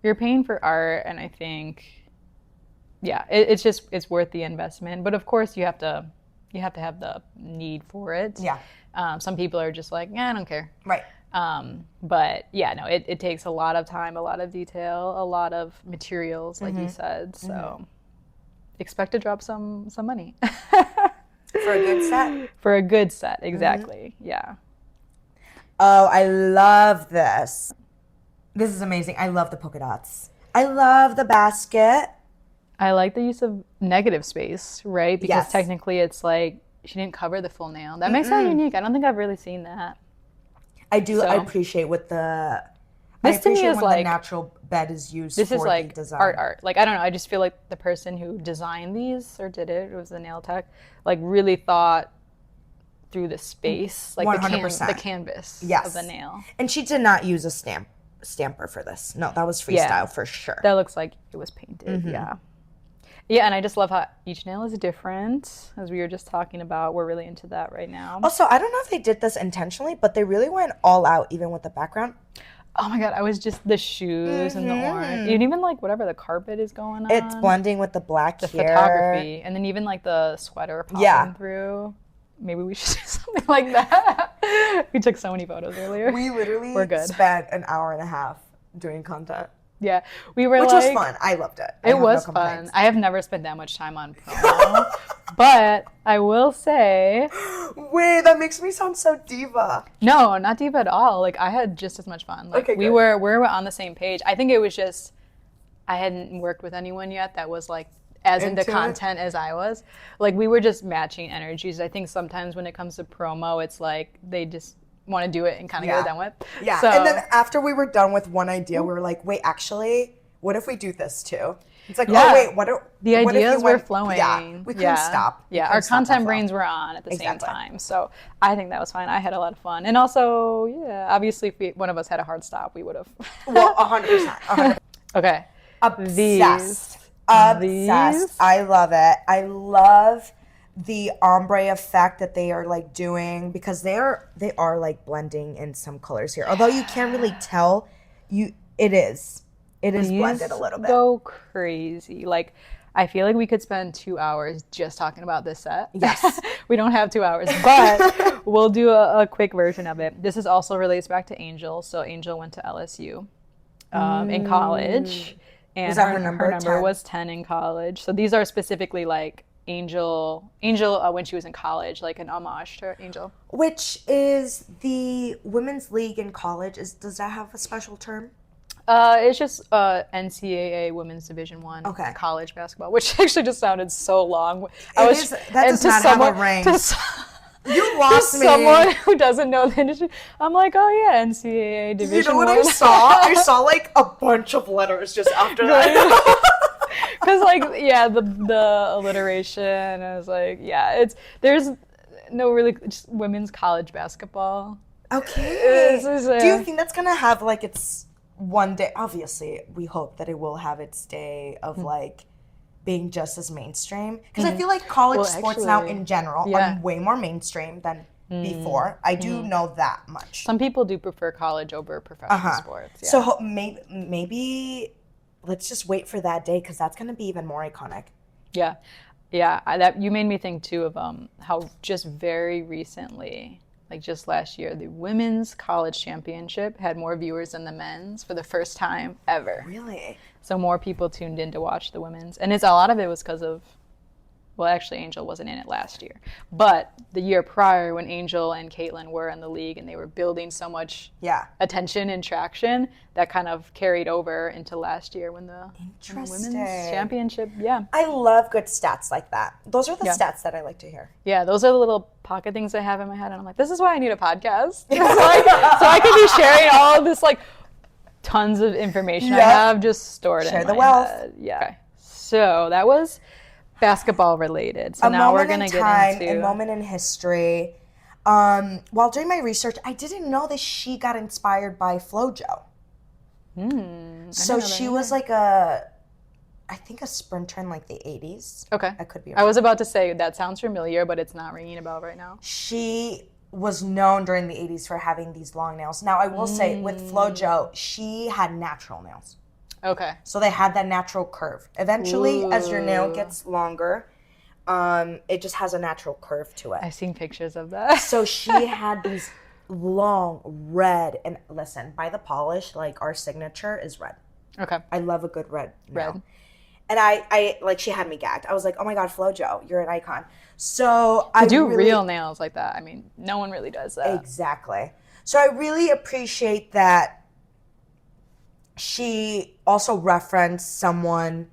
You're paying for art, and I think, yeah, it's worth the investment. But of course, you have to have the need for it. Yeah. Some people are just like, I don't care. Right. But yeah, no, it takes a lot of time, a lot of detail, a lot of materials, like you said. So expect to drop some money. For a good set? For a good set, exactly. Yeah. Oh, I love this. This is amazing. I love the polka dots. I love the basket. I like the use of negative space, right? Because Yes. technically it's like she didn't cover the full nail. That makes that unique. I don't think I've really seen that. I do. So- I appreciate what the. This I to me appreciate is when like- the natural bed is used. This for is like the design. art. Like, I don't know. I just feel like the person who designed these or did it was the nail tech, like really thought through the space, like 100%. the canvas Yes. of the nail. And she did not use a stamper for this. No, that was freestyle for sure. That looks like it was painted. Yeah. Yeah, and I just love how each nail is different, as we were just talking about. We're really into that right now. Also, I don't know if they did this intentionally, but they really went all out, even with the background. Oh my god, I was just the shoes and the orange, and even like whatever the carpet is going on. It's blending with the black the here. photography, and then even like the sweater popping through. Maybe we should do something like that. We took so many photos earlier. We literally We're good. spent an hour and a half doing content. Yeah, we were Which like, was fun. I loved it. It was fun. I have never spent that much time on promo, but I will say, Wait, that makes me sound so diva. no, not diva at all. Like I had just as much fun. Like Okay, we good. were on the same page. I think it was just I hadn't worked with anyone yet that was like as into Into it? content as I was. Like we were just matching energies. I think sometimes when it comes to promo, it's like they just want to do it and kind of get it done with. Yeah. So, And then after we were done with one idea, we were like, wait, actually, what if we do this too? It's like, Yeah. oh, wait, what if the you ideas were went- flowing. Yeah. We couldn't stop. We Yeah, couldn't our stop content flow. brains were on at the Exactly. same time. So I think that was fine. I had a lot of fun. And also, yeah, obviously if one of us had a hard stop, we would have. Well, 100%. Okay. Obsessed. These. Obsessed. I love it. I love the ombre effect that they are like doing because they are like blending in some colors here. Although you can't really tell, it is blended a little bit. Go crazy. Like I feel like we could spend 2 hours just talking about this set. Yes. We don't have 2 hours, but we'll do a quick version of it. This is also relates back to Angel. So Angel went to LSU in college. And Was that her number? Her number 10? was 10 in college. So these are specifically like Angel when she was in college, like an homage to Angel. Which is the women's league in college? Does that have a special term? It's just NCAA Women's Division I college basketball, which actually just sounded so long. That does not have a ring. You lost me. Someone who doesn't know the industry, I'm like, oh yeah, NCAA Division You know what I. I saw? I saw like a bunch of letters just after that. Because like yeah, the alliteration. I was like, yeah, there's no really just women's college basketball. Okay. Do Do you think that's gonna have like its one day? Obviously, we hope that it will have its day of like being just as mainstream. Because I feel like college sports now in general are way more mainstream than before. I do know that much. Some people do prefer college over professional sports. Yeah. So maybe let's just wait for that day because that's going to be even more iconic. Yeah. Yeah. That you made me think too of how just very recently, like just last year, the women's college championship had more viewers than the men's for the first time ever. Really? So more people tuned in to watch the women's. And a lot of it was because of, well, actually, Angel wasn't in it last year. But the year prior, when Angel and Caitlin were in the league and they were building so much attention and traction, that kind of carried over into last year when the women's championship, I love good stats like that. Those are the stats that I like to hear. Yeah, those are the little pocket things I have in my head. And I'm like, this is why I need a podcast. so I can be sharing all of this, like, tons of information I have just stored in my head. Yeah. Okay. So that was basketball related. So now we're going to get into a moment in history. While doing my research, I didn't know that she got inspired by FloJo. So she was like I think a sprinter in like the 80s. Okay. I could be wrong. I was about to say that sounds familiar, but it's not ringing a bell right now. She was known during the 80s for having these long nails. Now, I will say with FloJo, she had natural nails. Okay. So they had that natural curve. Eventually, as your nail gets longer, it just has a natural curve to it. I've seen pictures of that. So she had these long red, and listen, by the polish, like our signature is red. Okay. I love a good red nail. And I like, she had me gagged. I was like, oh my God, FloJo, you're an icon. So I do real nails like that. I mean, no one really does that. Exactly. So I really appreciate that she also referenced someone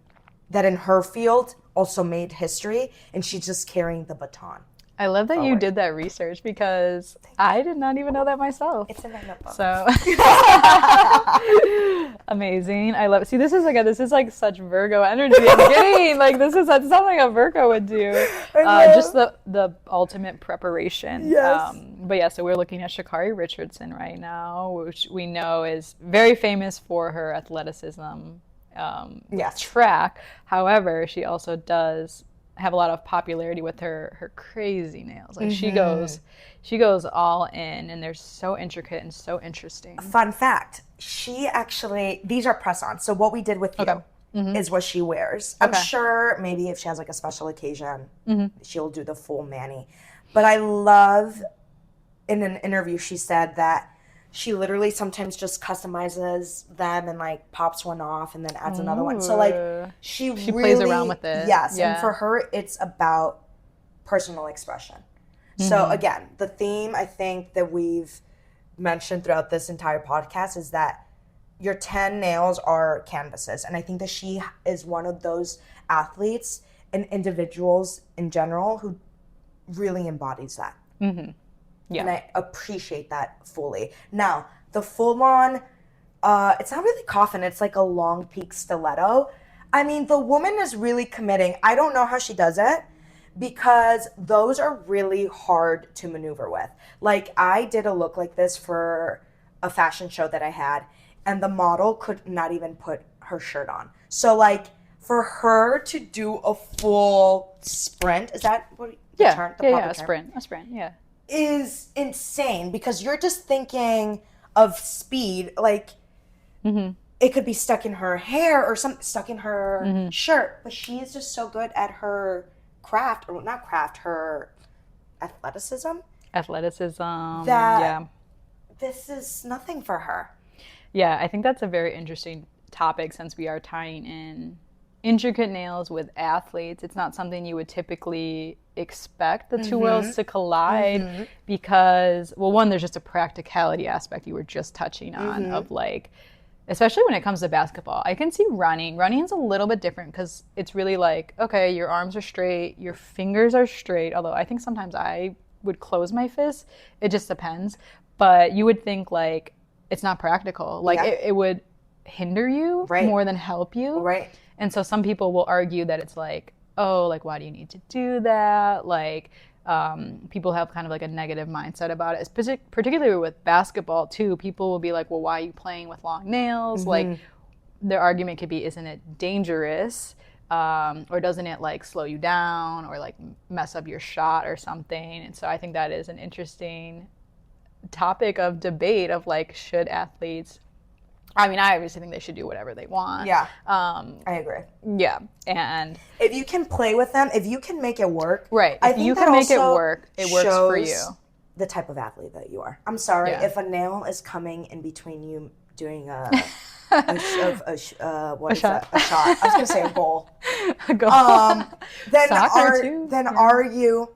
that in her field also made history, and she's just carrying the baton. I love that you did that research because I did not even know that myself. It's in my notebook. So amazing. I love it. See, this is like such Virgo energy. I'm getting like that's something a Virgo would do. Just the ultimate preparation. Yes. But yeah, so we're looking at Sha'Carri Richardson right now, which we know is very famous for her athleticism. Track. However, she also does have a lot of popularity with her crazy nails. Like she goes all in, and they're so intricate and so interesting. Fun fact, she actually, these are press-ons. So what we did with you is what she wears. I'm sure maybe if she has like a special occasion, she'll do the full mani. But I love, in an interview, she said that she literally sometimes just customizes them and like pops one off and then adds another one. So like she really plays around with it. Yes, and for her it's about personal expression. So again, the theme I think that we've mentioned throughout this entire podcast is that your 10 nails are canvases, and I think that she is one of those athletes and individuals in general who really embodies that. Yeah. And I appreciate that fully. Now, the full-on, it's not really coffin. It's like a long peak stiletto. I mean, the woman is really committing. I don't know how she does it because those are really hard to maneuver with. Like, I did a look like this for a fashion show that I had, and the model could not even put her shirt on. So, like, for her to do a full sprint, is that what the term? The proper term? A sprint, yeah. Is insane because you're just thinking of speed. Like, it could be stuck in her hair or something stuck in her shirt, but she is just so good at her craft, or not craft, her athleticism. That this is nothing for her. Yeah, I think that's a very interesting topic since we are tying in intricate nails with athletes. It's not something you would typically expect the two worlds to collide because, well, one, there's just a practicality aspect you were just touching on of like, especially when it comes to basketball. I can see running. Running is a little bit different because it's really like, okay, your arms are straight, your fingers are straight, although I think sometimes I would close my fists. It just depends. But you would think like it's not practical. Like it would hinder you more than help you. Right. And so some people will argue that it's like, oh, like, why do you need to do that? Like, people have kind of like a negative mindset about it. It's particularly with basketball, too. People will be like, well, why are you playing with long nails? Like, their argument could be, isn't it dangerous? or doesn't it like slow you down or like mess up your shot or something? And so I think that is an interesting topic of debate of like, should athletes, I mean, I obviously think they should do whatever they want. Yeah. I agree. Yeah. And if you can play with them, if you can make it work. Right. I if think you that can make it also work, it works for you. The type of athlete that you are. I'm sorry, Yeah. if a nail is coming in between you doing a shot. I was gonna say a goal. A goal. Then Soccer too. Then Yeah. are you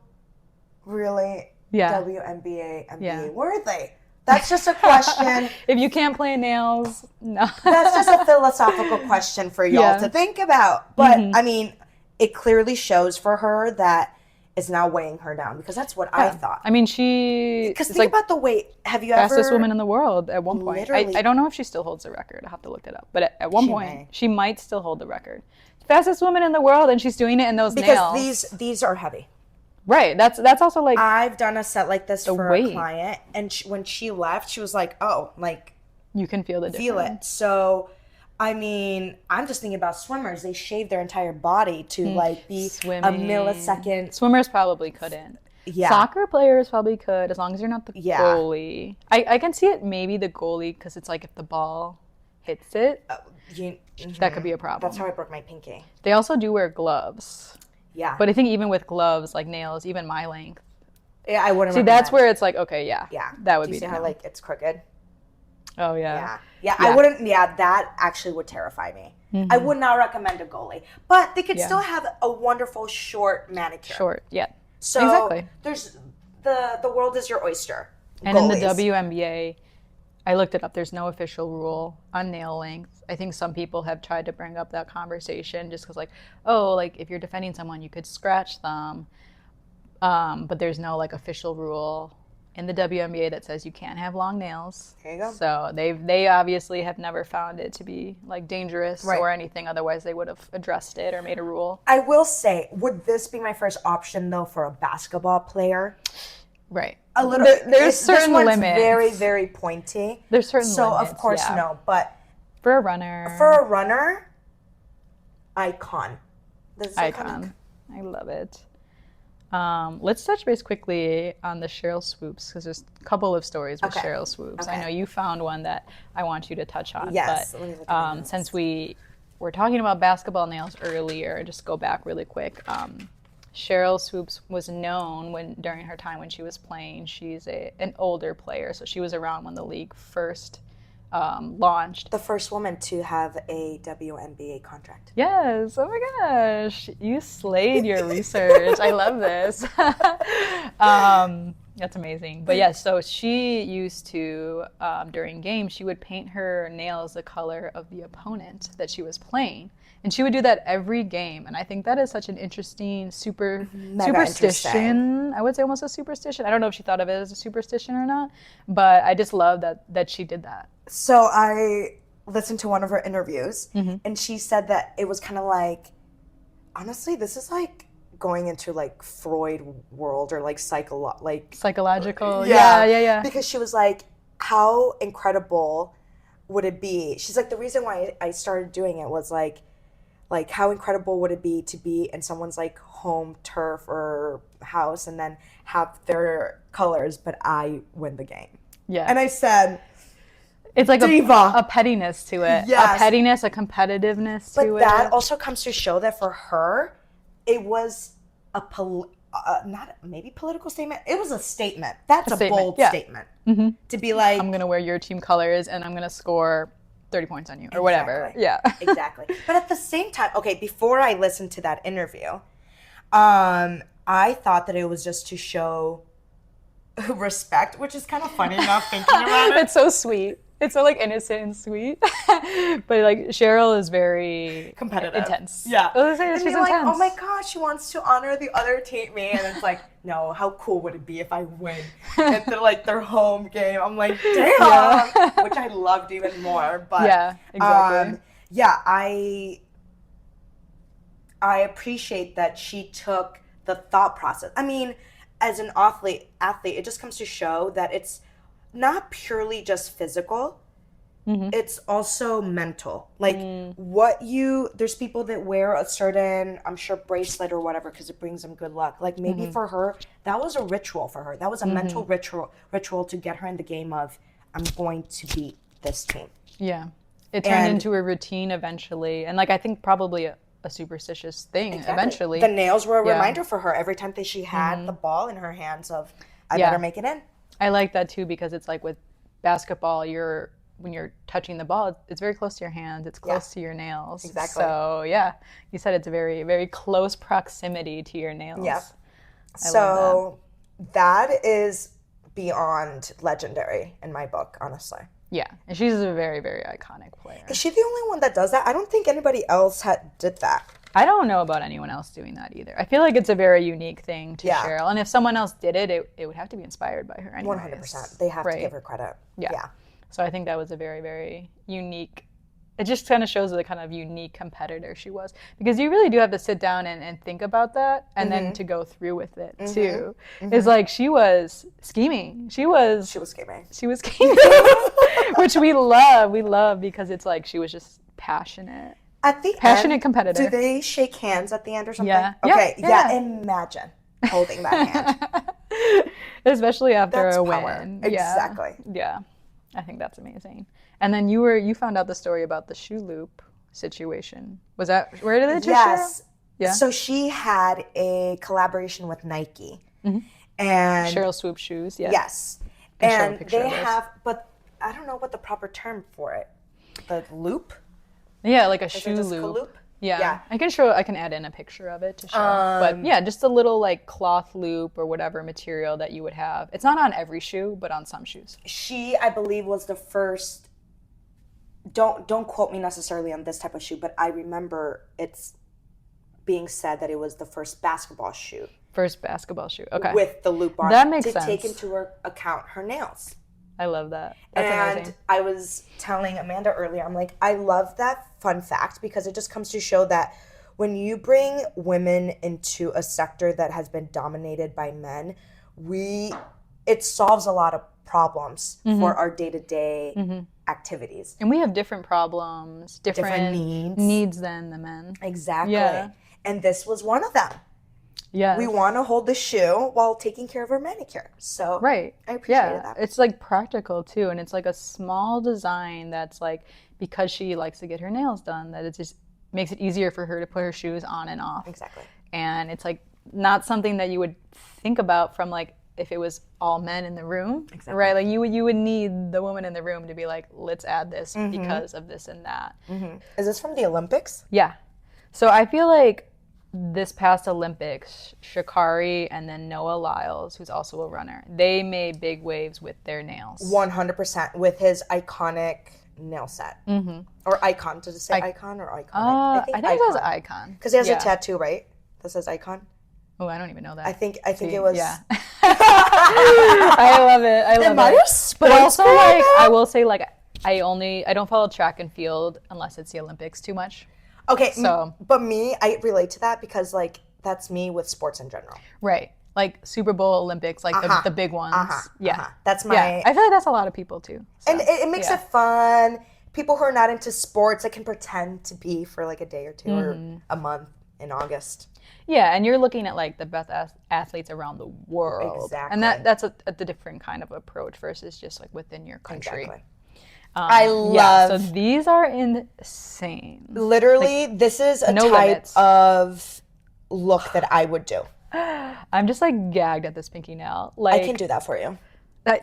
really Yeah. WNBA, NBA Yeah. worthy? That's just a question. If you can't play nails, no. That's just a philosophical question for y'all to think about. But I mean, it clearly shows for her that it's now weighing her down, because that's what I thought. I mean, because think about the weight. Have you ever fastest woman in the world at one point? Literally. I don't know if she still holds the record. I'll have to look it up. But at one point, may. she might still hold the record. Fastest woman in the world, and she's doing it in those nails. Because these are heavy. Right. That's also like I've done a set like this for weight. a client, and when she left, she was like, "Oh, like you can feel the difference. feel it." So, I mean, I'm just thinking about swimmers. They shave their entire body to like be Swimming. a millisecond. Swimmers probably couldn't. Yeah. Soccer players probably could, as long as you're not the Yeah. goalie. I can see it, maybe the goalie, because it's like if the ball hits it, that could be a problem. That's how I broke my pinky. They also do wear gloves. Yeah. But I think even with gloves, like nails, even my length. Yeah, I wouldn't. See, that's where it's like, okay, yeah. That would do you be see how like it's crooked? Oh, yeah. Yeah. I wouldn't. Yeah, that actually would terrify me. I would not recommend a goalie, but they could still have a wonderful short manicure. Short, yeah. So exactly. There's the world is your oyster. And Goalies. in the WNBA, I looked it up. There's no official rule on nail length. I think some people have tried to bring up that conversation just because, like, oh, like if you're defending someone, you could scratch them. But there's no like official rule in the WNBA that says you can't have long nails. There you go. So they obviously have never found it to be like dangerous Right. or anything. Otherwise, they would have addressed it or made a rule. I will say, would this be my first option though for a basketball player? Right. A little. There's certain this one's limits. very, very pointy. There's certain so limits. of course yeah. no, but For a runner. icon. This is Icon. I love it. Let's touch base quickly on the Cheryl Swoops, because there's a couple of stories with Okay. Cheryl Swoops. Okay. I know you found one that I want you to touch on. Yes, let me look at my But notes. since we were talking about basketball nails earlier, just go back really quick. Cheryl Swoops was known during her time when she was playing. She's an older player, so she was around when the league first launched. The first woman to have a WNBA contract. Yes. Oh my gosh. You slayed your research. I love this. That's amazing. But yeah, so she used to, during games, she would paint her nails the color of the opponent that she was playing. And she would do that every game. And I think that is such an interesting superstition. interesting. I would say almost a superstition. I don't know if she thought of it as a superstition or not, but I just love that she did that. So I listened to one of her interviews, Mm-hmm. and she said that it was kind of like, honestly, this is like going into like Freud world or like Psychological. Yeah. Yeah. Because she was like, how incredible would it be? She's like, the reason why I started doing it was like how incredible would it be to be in someone's like home turf or house and then have their colors, but I win the game. Yeah. And I said, It's like Diva. a pettiness to it. Yes. A pettiness, a competitiveness to but it. that also comes to show that for her, it was a not maybe political statement. It was a statement. That's a statement, bold yeah. statement. To be like, I'm going to wear your team colors and I'm going to score 30 points on you or whatever. Yeah. Exactly. But at the same time, okay, before I listened to that interview, I thought that it was just to show respect, which is kind of funny now thinking about it. It's so sweet. It's so like innocent and sweet. But like Cheryl is very Competitive. intense. Yeah. I was gonna say, And she's you're like, intense. oh my gosh, she wants to honor the other teammate. And it's like, no, how cool would it be if I win at their home game? I'm like, damn. Yeah. Which I loved even more. But Yeah, exactly. yeah, I appreciate that she took the thought process. I mean, as an athlete, it just comes to show that it's not purely just physical. it's also mental. Like there's people that wear a certain, I'm sure, bracelet or whatever because it brings them good luck. Like maybe for her, that was a ritual for her. That was a mental ritual to get her in the game of, I'm going to beat this team. Yeah. It turned into a routine eventually. And like, I think probably a superstitious thing eventually. The nails were a reminder for her every time that she had the ball in her hands of, I better make it in. I like that too because it's like with basketball, when you're touching the ball, it's very close to your hands. It's close to your nails. Exactly. So yeah, you said it's a very, very close proximity to your nails. Yeah. So that is beyond legendary in my book, honestly. Yeah, and she's a very, very iconic player. Is she the only one that does that? I don't think anybody else did that. I don't know about anyone else doing that either. I feel like it's a very unique thing to Cheryl. And if someone else did it, it would have to be inspired by her anyways. 100%. They have to give her credit. Yeah. So I think that was a very, very unique, it just kind of shows the kind of unique competitor she was. Because you really do have to sit down and think about that and then to go through with it too. It's like she was scheming. She was scheming. Which we love. We love because it's like she was just passionate. At the passionate end, competitor. Do they shake hands at the end or something? Yeah. Okay. Yeah. Imagine holding that hand. Especially after a power. win. Exactly. Yeah. I think that's amazing. And then you found out the story about the shoe loop situation. Was that where did it just Yes. Cheryl? Yeah. So she had a collaboration with Nike. And Cheryl Swoop shoes. Yes. Yes. And they have, but I don't know what the proper term for it. The loop? Yeah, like a Is shoe it just loop. Yeah. Yeah. I can add in a picture of it to show. But yeah, just a little like cloth loop or whatever material that you would have. It's not on every shoe, but on some shoes. She, I believe, was the first, don't quote me necessarily on this type of shoe, but I remember it's being said that it was the first basketball shoe. First basketball shoe. Okay. With the loop on. That makes sense. To take into account her nails. I love that. That's amazing. I was telling Amanda earlier, I'm like, I love that fun fact because it just comes to show that when you bring women into a sector that has been dominated by men, it solves a lot of problems for our day-to-day activities. And we have different problems, different needs than the men. Exactly. Yeah. And this was one of them. Yeah. We want to hold the shoe while taking care of our manicure. So I appreciated that. It's like practical too. And it's like a small design that's like, because she likes to get her nails done, that it just makes it easier for her to put her shoes on and off. Exactly. And it's like not something that you would think about from like if it was all men in the room. Exactly. Right? Like you would need the woman in the room to be like, let's add this because of this and that. Is this from the Olympics? Yeah. So I feel like this past Olympics, Sha'Carri and then Noah Lyles, who's also a runner, they made big waves with their nails. 100% with his iconic nail set. Or icon. Does it say icon or iconic? I think it says icon. Because he has a tattoo, right? That says icon. Oh, I don't even know that. I think it was. Yeah. I love it. I love it. But also, like, I will say, like, I don't follow track and field unless it's the Olympics too much. Okay, so but I relate to that because like that's me with sports in general. Right, like Super Bowl, Olympics, like the big ones. That's my. Yeah, I feel like that's a lot of people too. So, and it makes it fun. People who are not into sports, I can pretend to be for like a day or two or a month in August. Yeah, and you're looking at like the best athletes around the world, exactly, and that's a different kind of approach versus just like within your country. Exactly. I love. So these are insane. Literally, like, this is a type of look that I would do. I'm just like gagged at this pinky nail. Like I can do that for you. I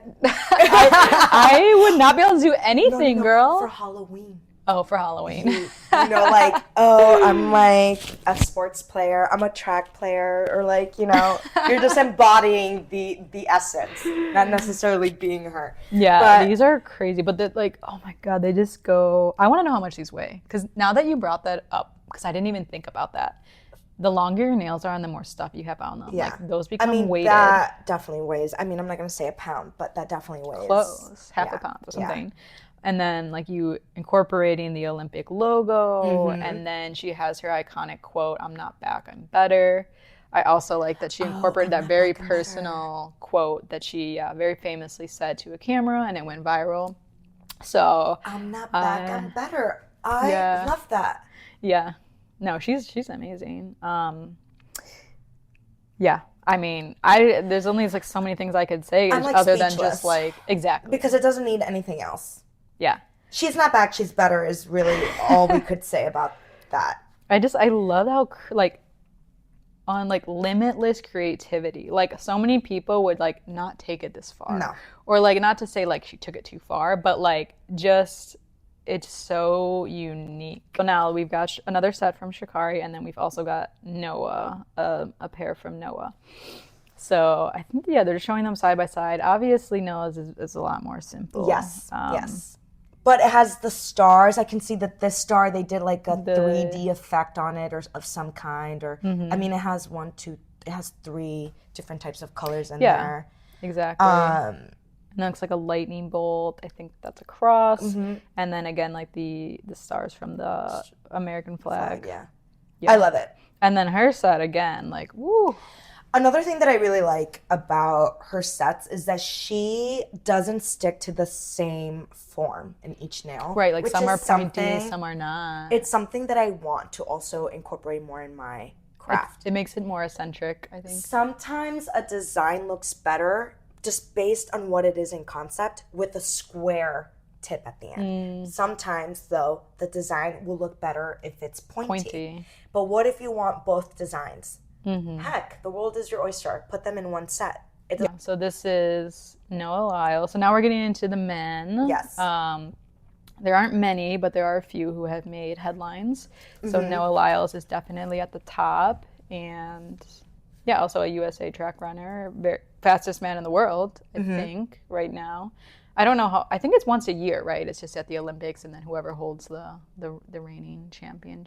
would not be able to do anything, girl. For Halloween. Oh, for Halloween. You know, like, oh, I'm like a sports player. I'm a track player, or like, you know, you're just embodying the essence, not necessarily being her. Yeah, but these are crazy. But like, oh my God, they just go. I want to know how much these weigh, because now that you brought that up, because I didn't even think about that. The longer your nails are and the more stuff you have on them, like those become weighted. That definitely weighs. I mean, I'm not gonna say a pound, but that definitely weighs. Close, half a pound or something. Yeah. And then like you incorporating the Olympic logo, and then she has her iconic quote, "I'm not back, I'm better." I also like that she incorporated that very personal quote that she very famously said to a camera, and it went viral. So I'm not back, I'm better. I love that. Yeah. No, she's amazing. Yeah. I mean, there's only like so many things I could say I'm, like, other than speechless. just like exactly. Because it doesn't need anything else. Yeah. She's not back, she's better is really all we could say about that. I love how like on like limitless creativity. Like so many people would like not take it this far. No. Or like not to say like she took it too far, but like just it's so unique. So now we've got another set from Shikari, and then we've also got Noah, a pair from Noah. So I think they're just showing them side by side. Obviously Noah's is a lot more simple. Yes, yes. But it has the stars. I can see that this star, they did like a 3D effect on it or of some kind. Or I mean, it has it has 3 different types of colors in there. Exactly. And it looks like a lightning bolt. I think that's a cross. And then again, like the stars from the American flag. Yeah. I love it. And then her set again, like, woo. Another thing that I really like about her sets is that she doesn't stick to the same form in each nail. Right, like some are pointy, some are not. It's something that I want to also incorporate more in my craft. It makes it more eccentric, I think. Sometimes a design looks better just based on what it is in concept with a square tip at the end. Sometimes, though, the design will look better if it's pointy. But what if you want both designs? Heck, the world is your oyster. Put them in one set. So this is Noah Lyle. So now we're getting into the men. Yes. There aren't many, but there are a few who have made headlines. So Noah Lyles is definitely at the top. And also a USA track runner. Fastest man in the world, I think, right now. I don't know how. I think it's once a year, right? It's just at the Olympics, and then whoever holds the reigning champion.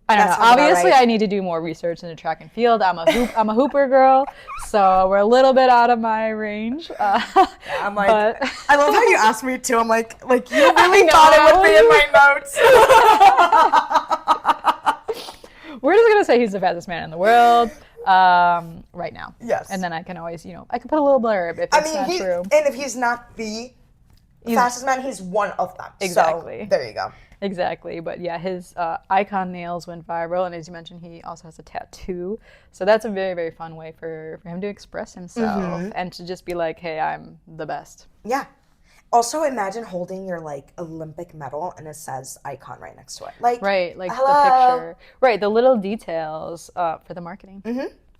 I don't know. Obviously, right. I need to do more research into track and field. I'm a hooper girl, so we're a little bit out of my range. I'm like, I love how you asked me too. I'm like you really thought it would be in my notes. We're just gonna say he's the fastest man in the world right now. Yes. And then I can always, I can put a little blurb if it's not true. And if he's not the fastest man, he's one of them. Exactly. So, there you go. Exactly. But yeah, his icon nails went viral. And as you mentioned, he also has a tattoo. So that's a very, very fun way for him to express himself and to just be like, hey, I'm the best. Yeah. Also, imagine holding your Olympic medal and it says icon right next to it. Right, like hello. The picture. Right, the little details for the marketing.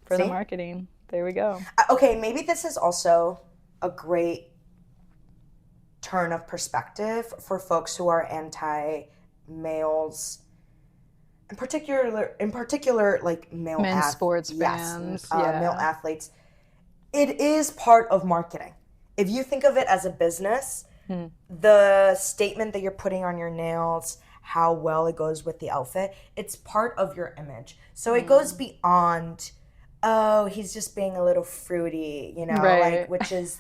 For See? the marketing. There we go. Okay, maybe this is also a great turn of perspective for folks who are anti-males, in particular male men's sports fans, male athletes. It is part of marketing. If you think of it as a business, the statement that you're putting on your nails, how well it goes with the outfit, it's part of your image. So it goes beyond, oh, he's just being a little fruity, right. Which is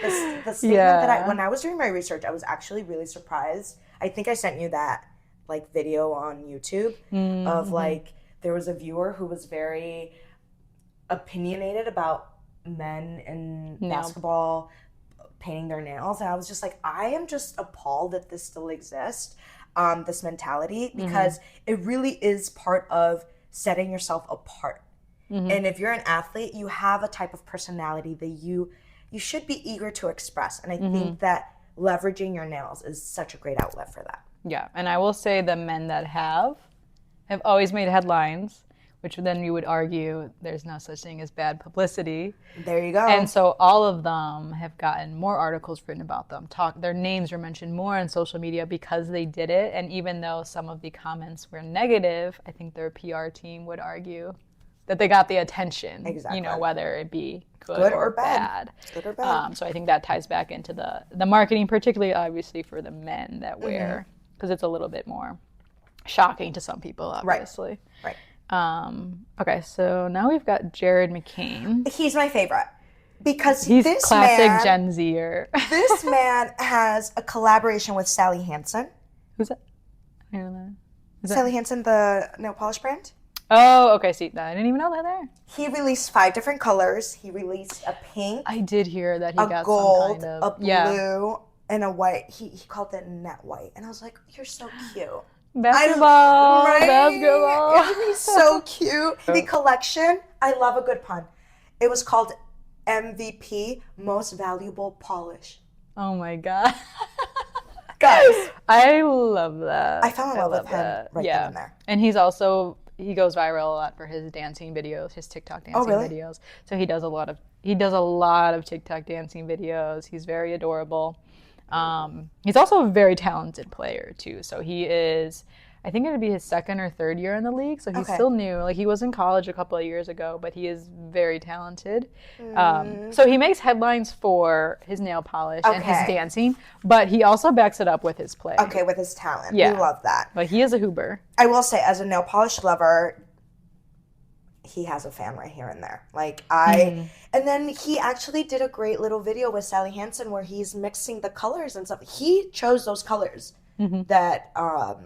the statement that when I was doing my research, I was actually really surprised. I think I sent you that video on YouTube of there was a viewer who was very opinionated about men in basketball painting their nails, and I was just like, I am just appalled that this still exists, this mentality, because it really is part of setting yourself apart. And if you're an athlete, you have a type of personality that you should be eager to express, and I think that leveraging your nails is such a great outlet for that. Yeah, and I will say the men that have always made headlines, which then you would argue there's no such thing as bad publicity. There you go. And so all of them have gotten more articles written about them. Their names are mentioned more on social media because they did it. And even though some of the comments were negative, I think their PR team would argue that they got the attention. Exactly. Whether it be good or bad. Good or bad. So I think that ties back into the marketing, particularly obviously for the men that wear, because it's a little bit more shocking to some people, obviously. Right. Okay, so now we've got Jared McCain. He's my favorite because he's this classic Gen Zer. This man has a collaboration with Sally Hansen. Who's that? I don't know. Sally Hansen, the nail polish brand. Oh, okay. See, I didn't even know that there. He released 5 different colors. He released a pink. I did hear that he got gold, some kind of a blue, in a white, he called it net white. And I was like, you're so cute. Basketball. Right? Basketball. He's so cute. The collection, I love a good pun. It was called MVP, Most Valuable Polish. Oh my God. Guys. I love that. I fell in love with him right then and there. And he goes viral a lot for his dancing videos, his TikTok dancing videos. So he does a lot of TikTok dancing videos. He's very adorable. He's also a very talented player too. So he is, I think it would be his second or third year in the league. So he's still new. Like he was in college a couple of years ago, but he is very talented. So he makes headlines for his nail polish and his dancing, but he also backs it up with his play. Okay, with his talent. Yeah. We love that. But he is a hooper. I will say, as a nail polish lover, he has a fan right here and there. And then he actually did a great little video with Sally Hansen where he's mixing the colors and stuff. He chose those colors that are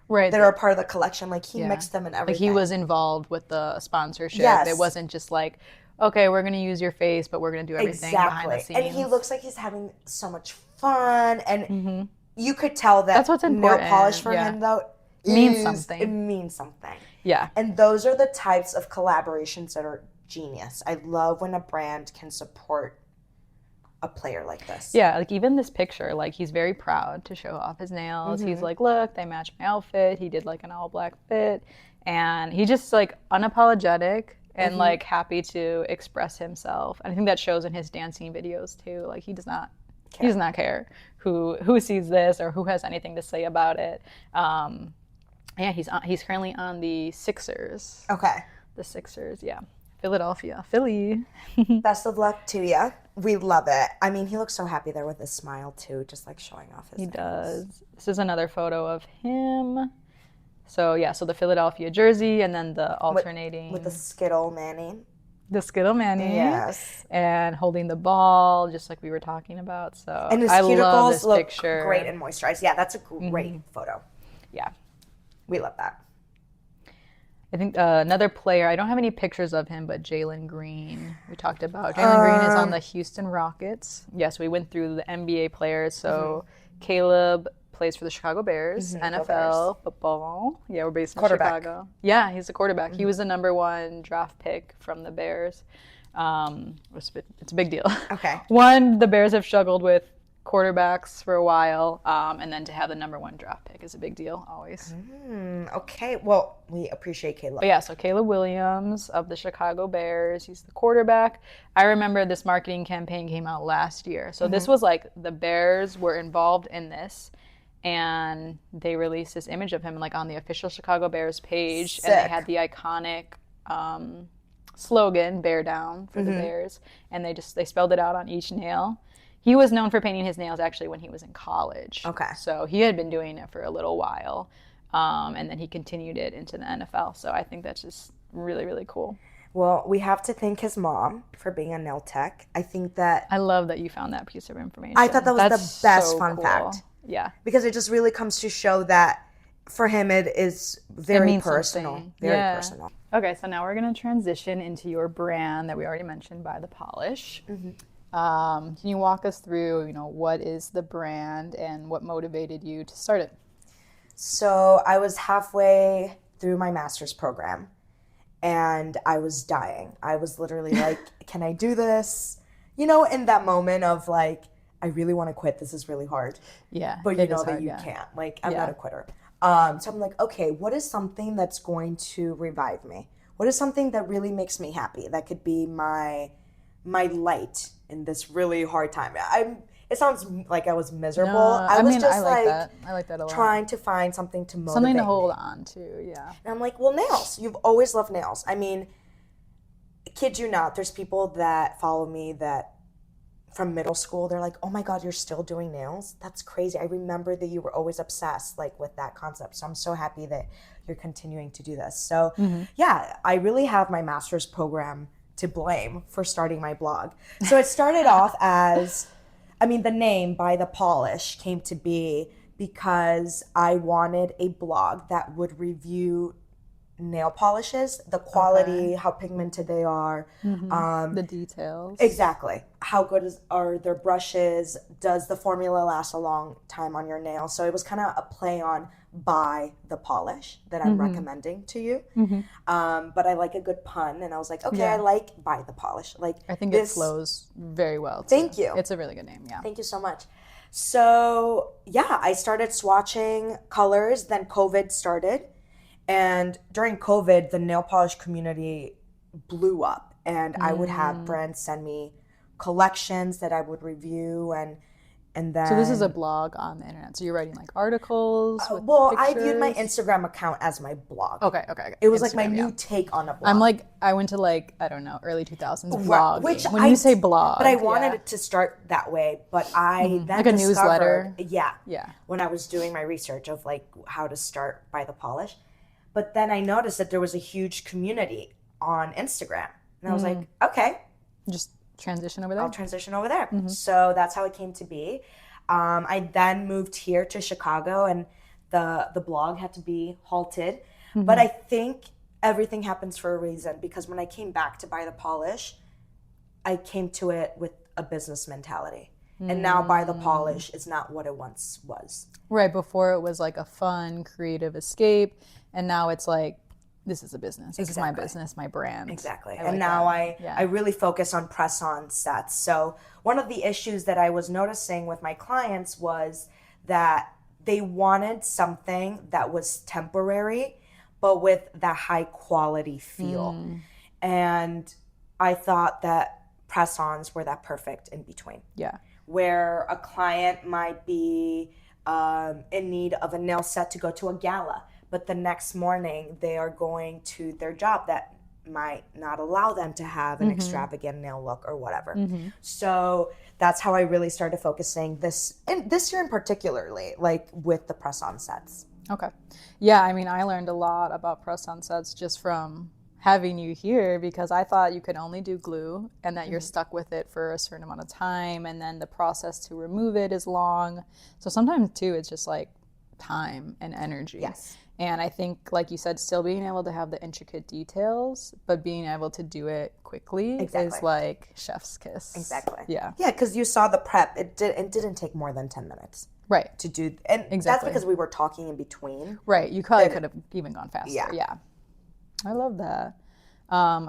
a part of the collection. Like he mixed them and everything. Like he was involved with the sponsorship. Yes. It wasn't just like, okay, we're going to use your face, but we're going to do everything behind the scenes. And he looks like he's having so much fun. And you could tell that that's what's important. Nail polish for him, though, means something. It means something. Yeah. And those are the types of collaborations that are genius. I love when a brand can support a player like this. Yeah, like even this picture, like he's very proud to show off his nails. He's like, look, they match my outfit. He did like an all black fit. And he just like unapologetic and like happy to express himself. And I think that shows in his dancing videos too. Like he does not care who sees this or who has anything to say about it. Yeah, he's currently on the Sixers. Okay. The Sixers, yeah. Philadelphia, Philly. Best of luck to you. We love it. I mean, he looks so happy there with his smile too, just like showing off his nails. He does. This is another photo of him. So yeah, so the Philadelphia jersey and then the alternating. With the Skittle Manny. The Skittle Manny. Yes. And holding the ball, just like we were talking about. So and his I love this look picture. Great and moisturized. Yeah, that's a great photo. Yeah. We love that. I think another player, I don't have any pictures of him, but Jalen Green, we talked about. Jalen Green is on the Houston Rockets. Yes, we went through the NBA players. So Caleb plays for the Chicago Bears, NFL, football. Yeah, we're based in Chicago. Yeah, he's a quarterback. He was the #1 draft pick from the Bears. It's a big deal. Okay. One, the Bears have struggled with quarterbacks for a while, and then to have the #1 draft pick is a big deal always. Okay, well, we appreciate Caleb. But yeah, so Caleb Williams of the Chicago Bears, he's the quarterback. I remember this marketing campaign came out last year. So this was like the Bears were involved in this, and they released this image of him like on the official Chicago Bears page. Sick. And they had the iconic slogan, "Bear Down" for the Bears, and they spelled it out on each nail. He was known for painting his nails actually when he was in college. Okay. So he had been doing it for a little while, and then he continued it into the NFL. So I think that's just really, really cool. Well, we have to thank his mom for being a nail tech. I think that... I love that you found that piece of information. I thought that was That's the best so fun cool. fact. Yeah. Because it just really comes to show that for him it is very means personal. something. Very Yeah. personal. Okay, so now we're going to transition into your brand that we already mentioned, By the Polish. Can you walk us through, what is the brand and what motivated you to start it? So I was halfway through my master's program and I was dying. I was literally like, can I do this? In that moment of like, I really want to quit. This is really hard. Yeah. But you know that you can't. Like, I'm not a quitter. So I'm like, okay, what is something that's going to revive me? What is something that really makes me happy? That could be my light in this really hard time. It sounds like I was miserable. No, I was just I like that. I like that a lot. Trying to find something to motivate Something to hold me. on to, yeah. And I'm like, well, nails. You've always loved nails. I mean, kid you not, there's people that follow me that from middle school, they're like, oh my God, you're still doing nails? That's crazy. I remember that you were always obsessed like with that concept. So I'm so happy that you're continuing to do this. So yeah, I really have my master's program to blame for starting my blog. So it started off as, the name By the Polish came to be because I wanted a blog that would review nail polishes, the quality, how pigmented they are, The details. exactly. How good are their brushes? Does the formula last a long time on your nail? So it was kind of a play on buy the polish that I'm recommending to you. But I like a good pun, and I was like, okay, I like buy the polish. Like, I think it flows very well too. Thank you. It's a really good name, yeah. Thank you so much. So yeah, I started swatching colors. Then COVID started. And during COVID, the nail polish community blew up, and I would have brands send me collections that I would review, and then. So this is a blog on the internet. So you're writing like articles. With Well, pictures? I viewed my Instagram account as my blog. Okay. It was Instagram, like my new take on a blog. I'm like, I went to like, I don't know, early 2000s blogging. Which when you say blog, but I wanted it to start that way. But I then like a discovered, newsletter. Yeah. When I was doing my research of like how to start by the polish. But then I noticed that there was a huge community on Instagram. And I was like, okay. Just transition over there? I'll transition over there. So that's how it came to be. I then moved here to Chicago, and the blog had to be halted. But I think everything happens for a reason, because when I came back to buy the polish, I came to it with a business mentality. And now buy the polish is not what it once was. Right. Before it was like a fun, creative escape. And now it's like, this is a business. This is my business, my brand. Exactly. And like now I really focus on press-on sets. So one of the issues that I was noticing with my clients was that they wanted something that was temporary, but with that high quality feel. And I thought that press-ons were that perfect in between. Yeah. Where a client might be in need of a nail set to go to a gala, but the next morning they are going to their job that might not allow them to have an extravagant nail look or whatever. So that's how I really started focusing this year in particularly, like with the press-on sets. Okay. Yeah, I mean, I learned a lot about press-on sets just from having you here, because I thought you could only do glue and that you're stuck with it for a certain amount of time, and then the process to remove it is long. So sometimes too, it's just like time and energy. Yes. And I think, like you said, still being able to have the intricate details, but being able to do it quickly is like chef's kiss. Exactly. Yeah. Yeah, because you saw the prep. It didn't take more than 10 minutes. Right. To do, and that's because we were talking in between. Right. You probably could have even gone faster. Yeah. Yeah. I love that.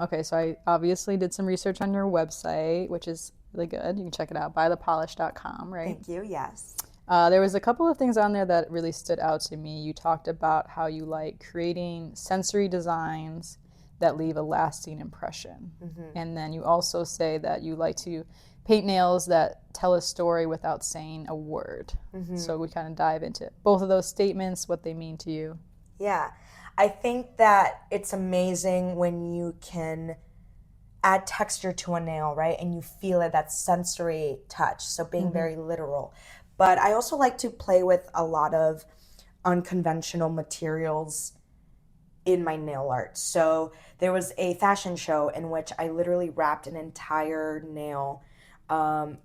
Okay, so I obviously did some research on your website, which is really good. You can check it out, buythepolish.com, right? Thank you, yes. There was a couple of things on there that really stood out to me. You talked about how you like creating sensory designs that leave a lasting impression. And then you also say that you like to paint nails that tell a story without saying a word. So we kind of dive into both of those statements, what they mean to you. Yeah. I think that it's amazing when you can add texture to a nail, right? And you feel it, that sensory touch. So being very literal. But I also like to play with a lot of unconventional materials in my nail art. So there was a fashion show in which I literally wrapped an entire nail, a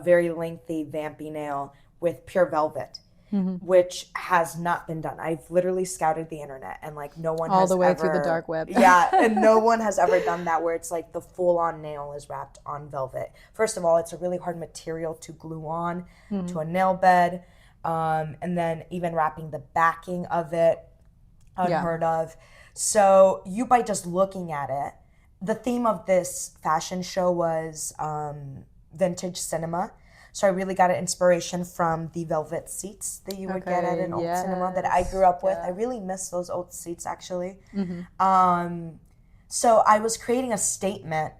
very lengthy, vampy nail, with pure velvet. Which has not been done. I've literally scouted the internet, and like no one all has the way ever, through the dark web. Yeah, and no one has ever done that, where it's like the full-on nail is wrapped on velvet. First of all, it's a really hard material to glue on to a nail bed, and then even wrapping the backing of it, unheard of. So you, by just looking at it, the theme of this fashion show was vintage cinema. So I really got an inspiration from the velvet seats that you would get at an old cinema that I grew up with. I really miss those old seats, actually. So I was creating a statement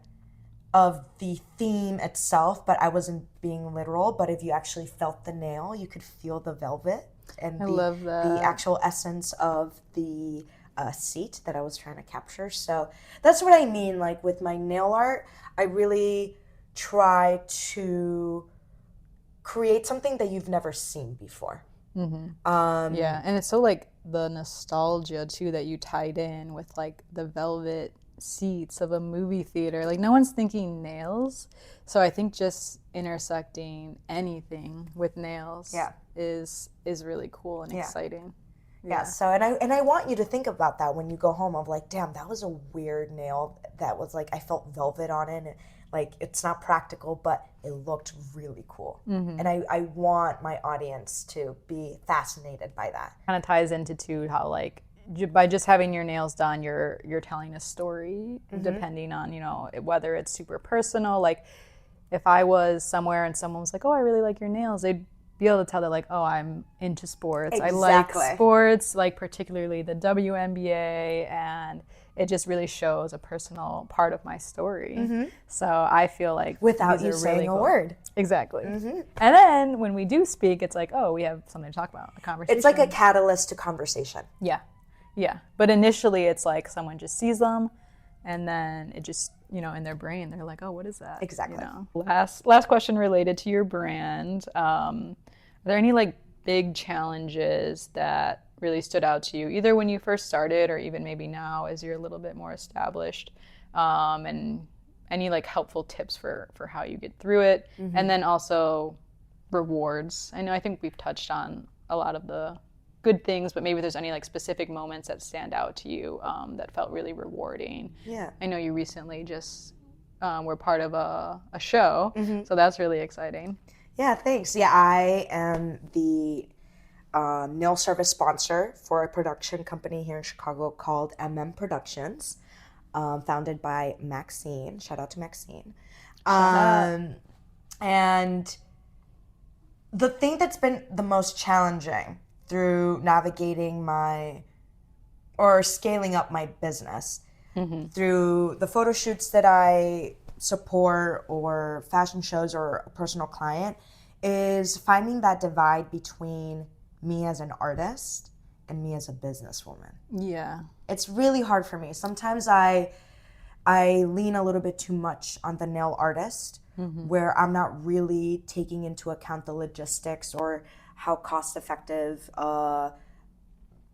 of the theme itself, but I wasn't being literal. But if you actually felt the nail, you could feel the velvet and the actual essence of the seat that I was trying to capture. So that's what I mean. Like with my nail art, I really try to create something that you've never seen before. Yeah, and it's so like the nostalgia too that you tied in with like the velvet seats of a movie theater. Like no one's thinking nails, so I think just intersecting anything with nails is really cool and exciting. Yeah. So and I want you to think about that when you go home of like, damn, that was a weird nail that was like I felt velvet on it. And, like it's not practical, but it looked really cool. And I want my audience to be fascinated by that. Kind of ties into too how like by just having your nails done, you're telling a story depending on, you know, whether it's super personal. Like if I was somewhere and someone was like, oh, I really like your nails, they'd be able to tell that like, oh, I'm into sports. Exactly. I like sports, like particularly the WNBA, and it just really shows a personal part of my story. So I feel like without you saying a word. Exactly. And then when we do speak, it's like, oh, we have something to talk about, a conversation. It's like a catalyst to conversation. Yeah. Yeah. But initially it's like someone just sees them and then it just, you know, in their brain, they're like, oh, what is that? Exactly. You know? Last question related to your brand. Are there any like big challenges that really stood out to you, either when you first started or even maybe now as you're a little bit more established, and any like helpful tips for how you get through it? And then also rewards. I think we've touched on a lot of the good things, but maybe there's any like specific moments that stand out to you that felt really rewarding. Yeah. I know you recently just were part of a show, so that's really exciting. Yeah, thanks. Yeah, I am the nail service sponsor for a production company here in Chicago called Productions, founded by Maxine. Shout out to Maxine. And the thing that's been the most challenging through navigating scaling up my business, through the photo shoots that I support or fashion shows or a personal client, is finding that divide between me as an artist and me as a businesswoman. Yeah. It's really hard for me. Sometimes I lean a little bit too much on the nail artist, where I'm not really taking into account the logistics or how cost effective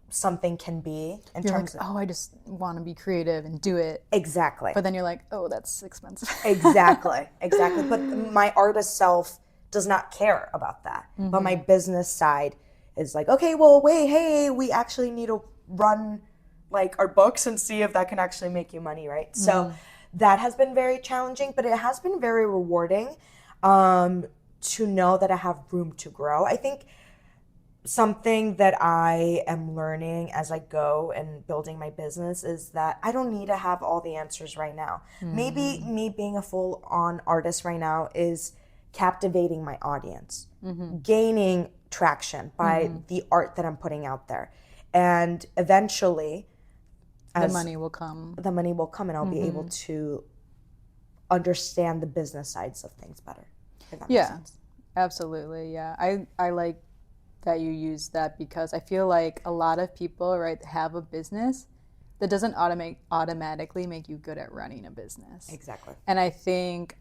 something can be in terms of, I just want to be creative and do it. Exactly. But then you're like, oh, that's expensive. Exactly. But my artist self does not care about that. But my business side is like, okay, well, wait, hey, we actually need to run like our books and see if that can actually make you money, right? So that has been very challenging, but it has been very rewarding to know that I have room to grow. I think something that I am learning as I go and building my business is that I don't need to have all the answers right now. Maybe me being a full-on artist right now is captivating my audience, gaining traction by the art that I'm putting out there. And eventually, the money will come. The money will come and I'll be able to understand the business sides of things better. If that makes sense. Absolutely. Yeah. I like that you use that because I feel like a lot of people, right, have a business that doesn't automatically make you good at running a business. Exactly. And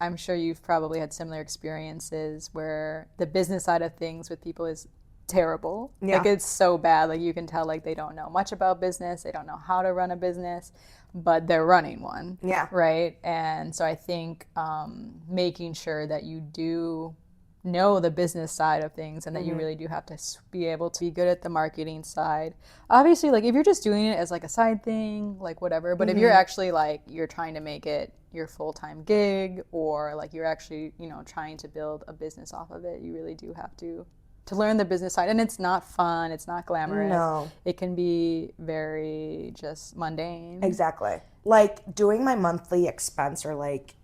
I'm sure you've probably had similar experiences where the business side of things with people is terrible. Yeah. Like it's so bad. Like you can tell like they don't know much about business. They don't know how to run a business, but they're running one. Yeah. Right. And so I think making sure that you do know the business side of things and that you really do have to be able to be good at the marketing side. Obviously, like if you're just doing it as like a side thing, like whatever, but if you're actually like you're trying to make it your full-time gig or like you're actually, you know, trying to build a business off of it, you really do have to learn the business side. And it's not fun, it's not glamorous. No. It can be very just mundane. Exactly. Like doing my monthly expense or like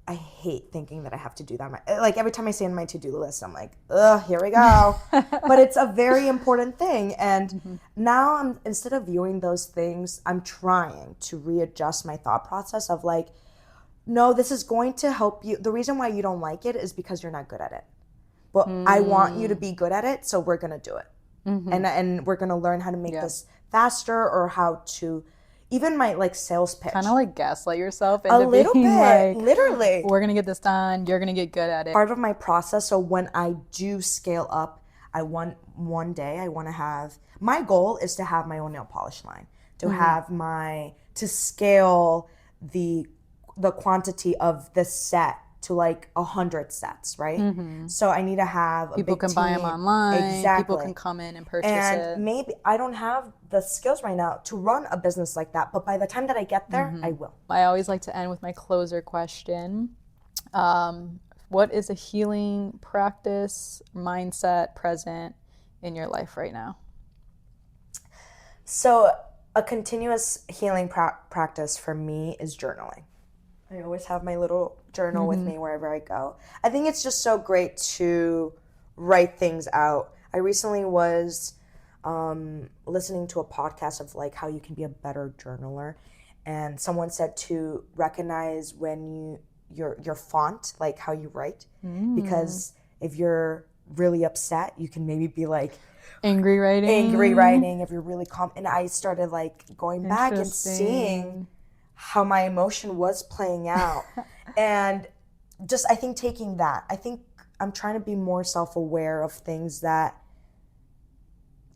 I hate thinking that I have to do that. Like every time I see on my to-do list, I'm like, ugh, here we go. But it's a very important thing. And now instead of viewing those things, I'm trying to readjust my thought process of like, no, this is going to help you. The reason why you don't like it is because you're not good at it. But I want you to be good at it, so we're going to do it. And we're going to learn how to make this faster or how to... Even my like sales pitch. Kind of like gaslight yourself into a little being bit, like, literally. We're gonna get this done. You're gonna get good at it. Part of my process. So when I do scale up, I want one day I want to have. My goal is to have my own nail polish line. To have to scale the quantity of the set to like 100 sets, right? So I need to have a People big can buy them team. online. Exactly. People can come in and purchase And it. maybe I don't have the skills right now to run a business like that, but by the time that I get there, I will. I always like to end with my closer question. What is a healing practice, mindset present in your life right now? So a continuous healing practice for me is journaling. I always have my little journal with me wherever I go. I think it's just so great to write things out. I recently was listening to a podcast of like how you can be a better journaler, and someone said to recognize when your font, like how you write, because if you're really upset, you can maybe be like angry writing. If you're really calm. And I started like going back and seeing how my emotion was playing out. And just, I think taking that, I think I'm trying to be more self-aware of things that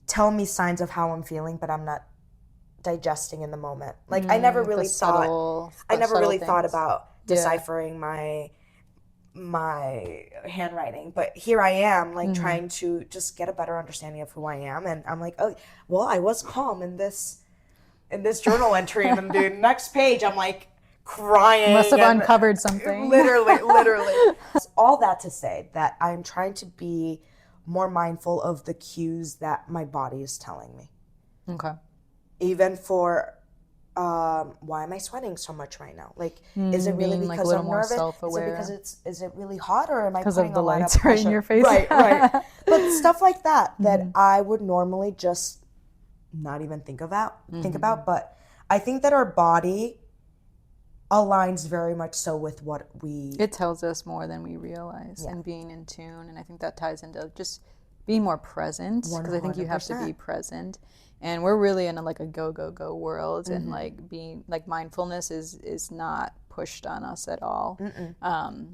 tell me signs of how I'm feeling, but I'm not digesting in the moment. Like I never really thought about deciphering my handwriting, but here I am like trying to just get a better understanding of who I am. And I'm like, oh, well, I was calm in this journal entry, and then the next page I'm like crying. Must have uncovered something. Literally. All that to say that I'm trying to be more mindful of the cues that my body is telling me. Okay. Even for why am I sweating so much right now? Like, is it really because I'm nervous? Is it because is it really hot, or am I putting of the a lot lights of pressure? right in your face? Right. But stuff like that I would normally just not even think about. But I think that our body aligns very much so with what it tells us more than we realize, and being in tune. And I think that ties into just being more present, because I think you have to be present. And we're really in a go world, and like being like mindfulness is not pushed on us at all.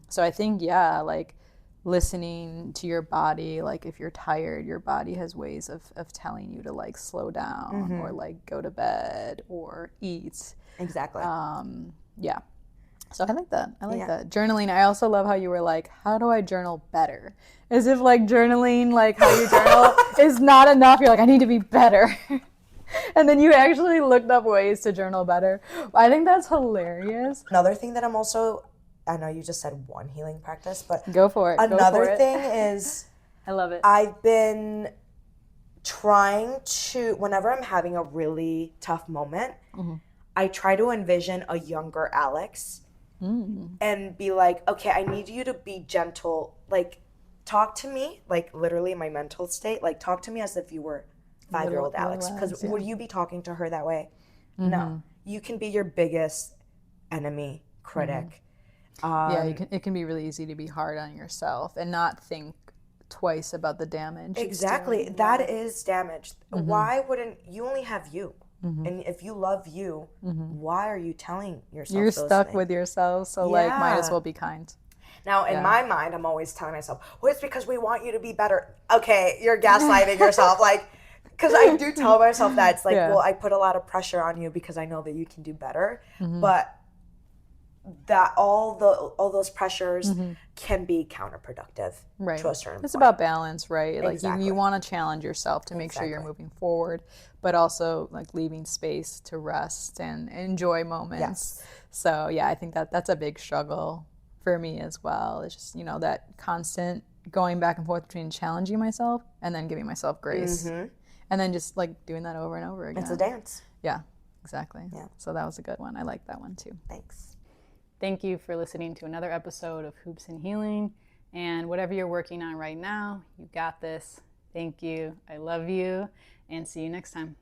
So I think like listening to your body, like if you're tired, your body has ways of telling you to like slow down or like go to bed or eat. Exactly. So I like that. That. Journaling, I also love how you were like, how do I journal better? As if like journaling, like how you journal is not enough. You're like, I need to be better. And then you actually looked up ways to journal better. I think that's hilarious. Another thing that I'm also, I know you just said one healing practice, but go for it. Another thing is, I love it. I've been trying to, whenever I'm having a really tough moment, I try to envision a younger Alex and be like, okay, I need you to be gentle. Like, talk to me, like literally my mental state, like talk to me as if you were 5-year-old Alex. Because would you be talking to her that way? No. You can be your biggest enemy, critic. It can be really easy to be hard on yourself and not think twice about the damage. Exactly. That is damage. Why wouldn't you only have you? And if you love you, why are you telling yourself you're those stuck things? with yourself, so like might as well be kind. Now, in my mind, I'm always telling myself, well, it's because we want you to be better. Okay, you're gaslighting yourself. Like, because I do tell myself that. It's like, well, I put a lot of pressure on you because I know that you can do better. But that all those pressures can be counterproductive to a certain point. It's about balance, right? Like Exactly. you want to challenge yourself to make sure you're moving forward, but also like leaving space to rest and enjoy moments. Yes. So I think that's a big struggle for me as well. It's just, that constant going back and forth between challenging myself and then giving myself grace. And then just like doing that over and over again. It's a dance. Yeah, exactly. Yeah. So that was a good one. I like that one too. Thanks. Thank you for listening to another episode of Hoops and Healing. And whatever you're working on right now, you got this. Thank you. I love you. And see you next time.